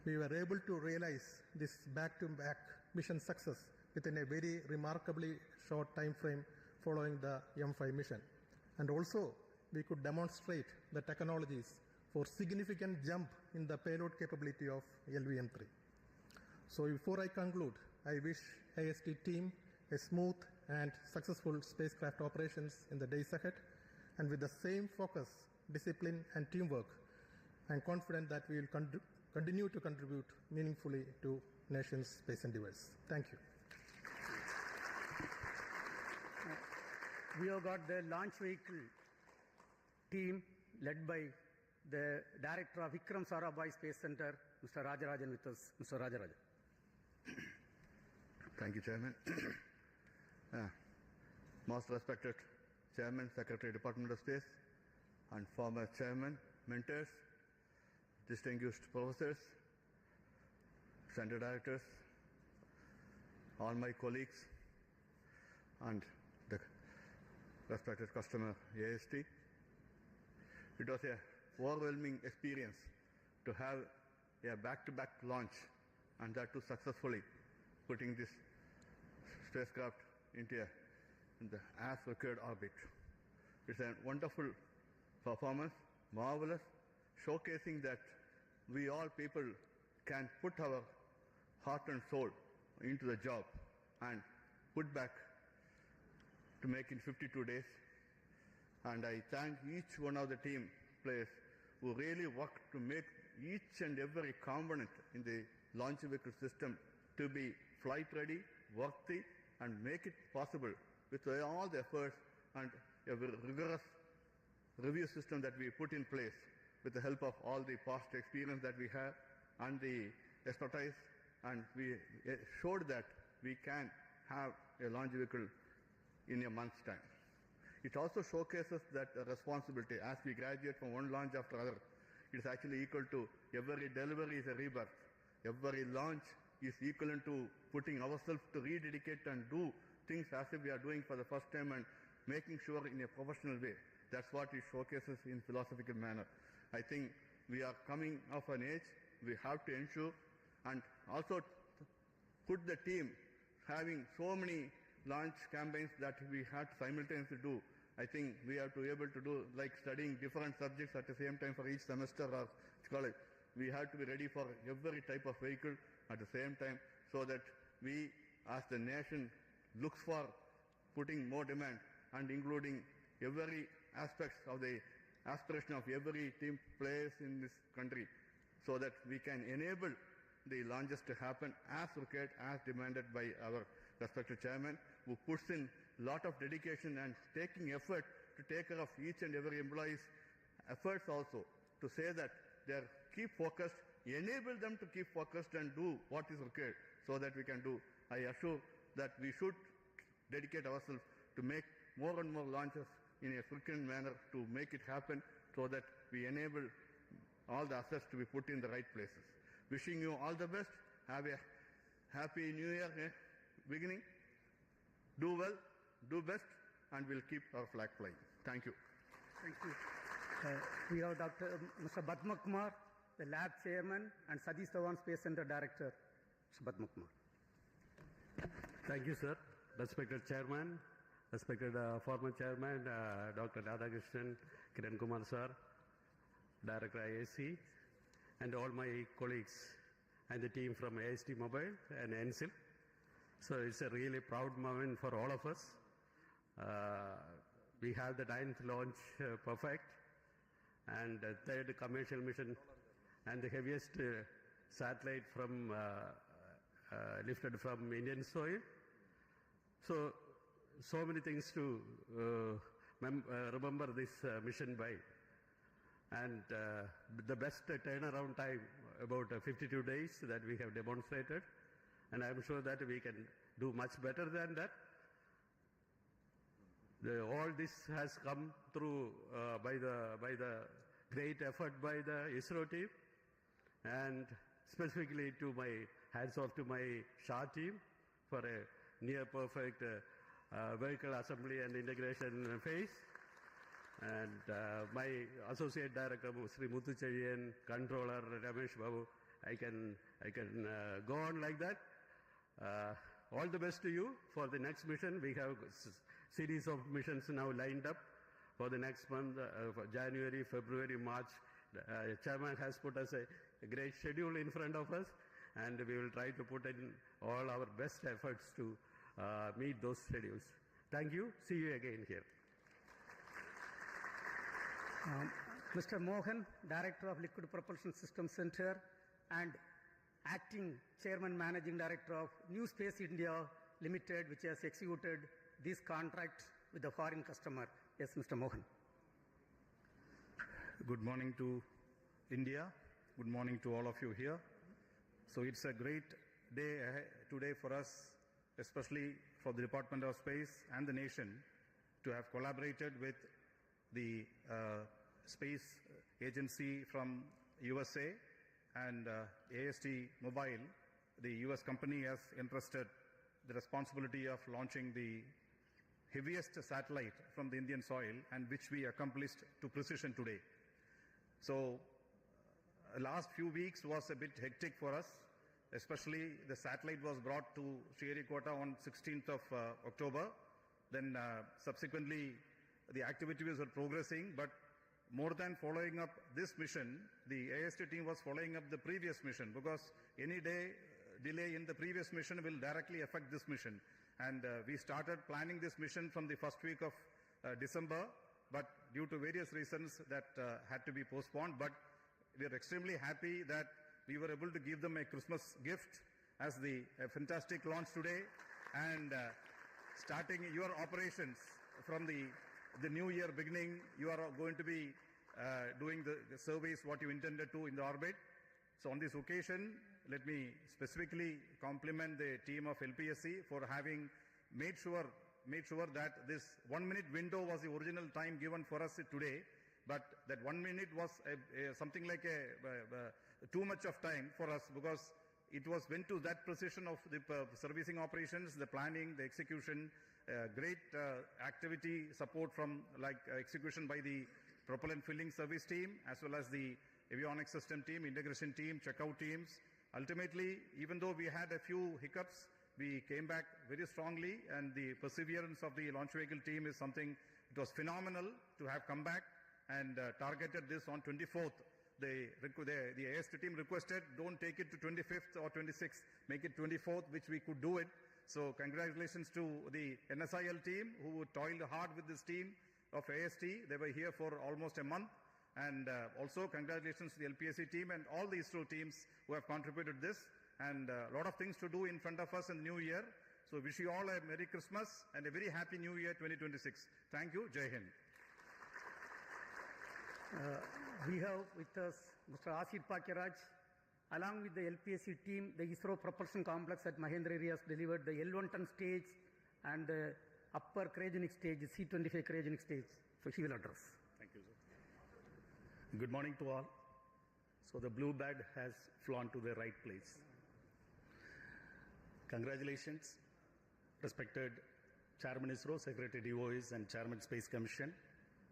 We were able to realize this back-to-back mission success within a very remarkably short time frame following the M5 mission. And also, we could demonstrate the technologies for significant jump in the payload capability of LVM3. So before I conclude, I wish AST team a smooth and successful spacecraft operations in the days ahead. And with the same focus, discipline, and teamwork, I'm confident that we will continue to contribute meaningfully to nation's space endeavors. Thank you. We have got the launch vehicle team led by the Director of Vikram Sarabhai Space Center, Mr. Rajarajan with us. Mr. Rajarajan. Thank you, Chairman. Most respected Chairman, Secretary, Department of Space, and former Chairman, mentors, distinguished professors, Center Directors, all my colleagues, and the respected customer, AST. It was an overwhelming experience to have a back-to-back launch, and that too successfully putting this spacecraft into the as-required orbit. It's a wonderful performance, marvelous, showcasing that we all people can put our heart and soul into the job and put back to make in 52 days. And I thank each one of the team players who really worked to make each and every component in the launch vehicle system to be flight ready, worthy, and make it possible with all the efforts and a rigorous review system that we put in place with the help of all the past experience that we have and the expertise, and we showed that we can have a launch vehicle in a month's time. It also showcases that responsibility as we graduate from one launch after other. It is actually equal to every delivery is a rebirth. Every launch is equivalent to putting ourselves to rededicate and do things as if we are doing for the first time and making sure in a professional way. That's what it showcases in philosophical manner. I think we are coming of an age, we have to ensure and also put the team having so many launch campaigns that we had simultaneously do. I think we have to be able to do like studying different subjects at the same time for each semester or college. We have to be ready for every type of vehicle at the same time so that we as the nation looks for putting more demand and including every aspects of the aspiration of every team players in this country so that we can enable the launches to happen as required, as demanded by our respected chairman, who puts in a lot of dedication and taking effort to take care of each and every employee's efforts also, to say that they keep focused, enable them to keep focused and do what is required so that we can do. I assure that we should dedicate ourselves to make more and more launches in a frequent manner to make it happen so that we enable all the assets to be put in the right places. Wishing you all the best. Have a happy New Year beginning. Do well, do best, and we'll keep our flag flying. Thank you. Thank you. We have Mr. Padma Kumar, the lab chairman, and Satish Dhawan Space Center director. Mr. Padma Kumar. Thank you, sir. Respected chairman, respected former chairman, Dr. Radhakrishnan, Kiran Kumar sir, director ISC, and all my colleagues and the team from AST Mobile and NSIL. So it's a really proud moment for all of us. We have the 9th launch perfect, and the 3rd commercial mission, and the heaviest satellite from lifted from Indian soil. So many things to remember this mission by. And the best turnaround time, about 52 days that we have demonstrated, and I'm sure that we can do much better than that. All this has come through by the great effort by the ISRO team, and specifically to my hats off to my SHA team for a near perfect vehicle assembly and integration phase. And my associate director, Sri Muthucherian, controller Ramesh Babu, I can go on like that. All the best to you for the next mission. We have series of missions now lined up for the next month, for January, February, March. Chairman has put us a great schedule in front of us, and we will try to put in all our best efforts to meet those schedules. Thank you. See you again here. Mr. Mohan, Director of Liquid Propulsion Systems Center and Acting Chairman Managing Director of New Space India Limited, which has executed this contract with the foreign customer. Yes, Mr. Mohan. Good morning to India. Good morning to all of you here. So it's a great day today for us, especially for the Department of Space and the nation, to have collaborated with the space agency from USA and AST Mobile. The US company has entrusted the responsibility of launching the heaviest satellite from the Indian soil, and which we accomplished to precision today. So last few weeks was a bit hectic for us, especially the satellite was brought to Sriharikota on 16th of October. Then subsequently the activities were progressing, but more than following up this mission, the AST team was following up the previous mission, because any delay in the previous mission will directly affect this mission. And we started planning this mission from the first week of December, but due to various reasons that had to be postponed. But we are extremely happy that we were able to give them a Christmas gift as a fantastic launch today, and starting your operations from the new year beginning, you are going to be doing the surveys what you intended to in the orbit. So on this occasion, let me specifically compliment the team of LPSC for having made sure that this 1 minute window was the original time given for us today, but that 1 minute was something like too much of time for us, because it went to that precision of the servicing operations, the planning, the execution, great activity support from execution by the propellant filling service team, as well as the avionics system team, integration team, checkout teams. Ultimately, even though we had a few hiccups, we came back very strongly, and the perseverance of the launch vehicle team is something, it was phenomenal to have come back and targeted this on 24th. The AST team requested, don't take it to 25th or 26th, make it 24th, which we could do it. So congratulations to the NSIL team who toiled hard with this team of AST. They were here for almost a month. And also congratulations to the LPSC team and all the ISRO teams who have contributed this. and a lot of things to do in front of us in the new year. So wish you all a Merry Christmas and a very Happy New Year 2026. Thank you. Jai Hind. We have with us Mr. Asir Pakiraj. Along with the LPSC team, the ISRO Propulsion Complex at Mahendragiri has delivered the L1 stage and the upper cryogenic stage, C-25 cryogenic stage. So he will address. Thank you, sir. Good morning to all. So the BlueBird has flown to the right place. Congratulations, respected Chairman ISRO, Secretary DOIs, and Chairman Space Commission,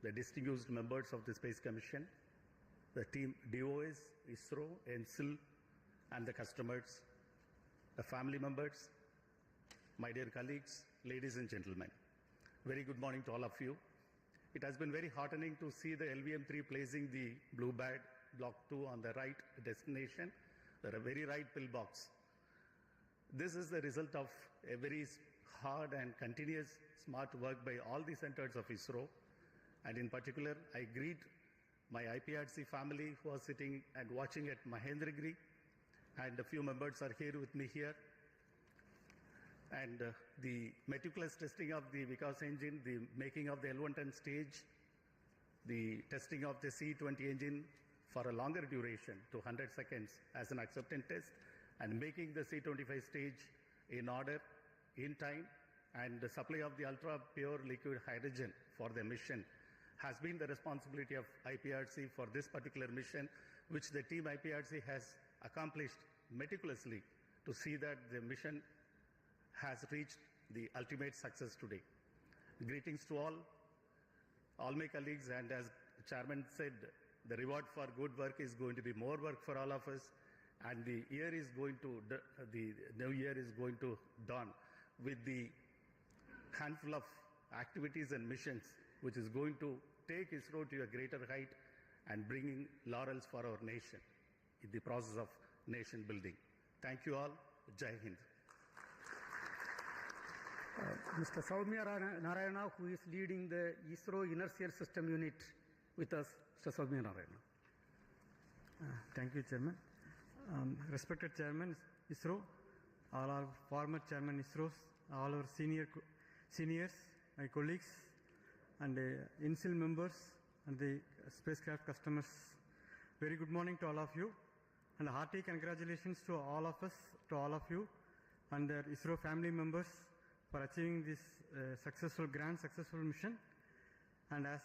the distinguished members of the Space Commission, the team DOIs, ISRO, NSIL, and the customers, the family members, my dear colleagues, ladies and gentlemen. Very good morning to all of you. It has been very heartening to see the LVM3 placing the BlueBird Block-2 on the right destination, the very right pillbox. This is the result of a very hard and continuous smart work by all the centers of ISRO. And in particular, I greet my IPRC family who are sitting and watching at Mahendragiri, and a few members are here with me here. And the meticulous testing of the Vikas engine, the making of the L110 stage, the testing of the C-20 engine for a longer duration to 100 seconds as an acceptance test, and making the C-25 stage in order, in time, and the supply of the ultra-pure liquid hydrogen for the mission has been the responsibility of IPRC for this particular mission, which the team IPRC has accomplished meticulously to see that the mission has reached the ultimate success today. Greetings to all my colleagues, and as Chairman said, the reward for good work is going to be more work for all of us, and the new year is going to dawn with the handful of activities and missions which is going to take ISRO to a greater height and bringing laurels for our nation in the process of nation building. Thank you all. Jai Hind. Mr. Soumya Narayana, who is leading the ISRO Inertial System Unit with us. Mr. Soumya Narayana. Thank you, Chairman. Respected Chairman ISRO, all our former Chairman ISRO, all our seniors, my colleagues, and NSIL members, and the spacecraft customers. Very good morning to all of you, and hearty congratulations to all of us, to all of you, and their ISRO family members for achieving this grand successful mission. And as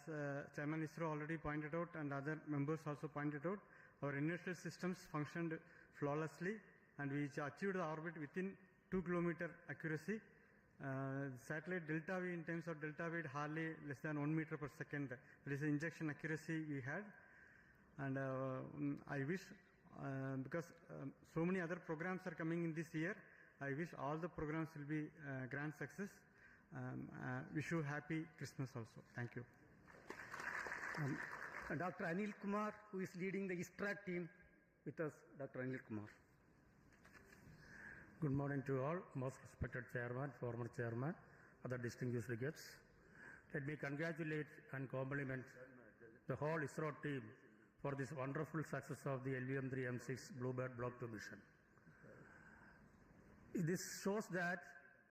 Chairman ISRO already pointed out, and other members also pointed out, our inertial systems functioned flawlessly, and we achieved the orbit within 2 km accuracy. Satellite delta V, in terms of delta V, hardly less than 1 meter per second. That is the injection accuracy we had. And I wish, because so many other programs are coming in this year, I wish all the programs will be grand success. Wish you happy Christmas also. Thank you. Dr. Anil Kumar, who is leading the ISTRAC team with us. Dr. Anil Kumar. Good morning to all, most respected Chairman, former Chairman, other distinguished guests. Let me congratulate and compliment the whole ISRO team for this wonderful success of the LVM3-M6 BlueBird Block-2 mission. This shows that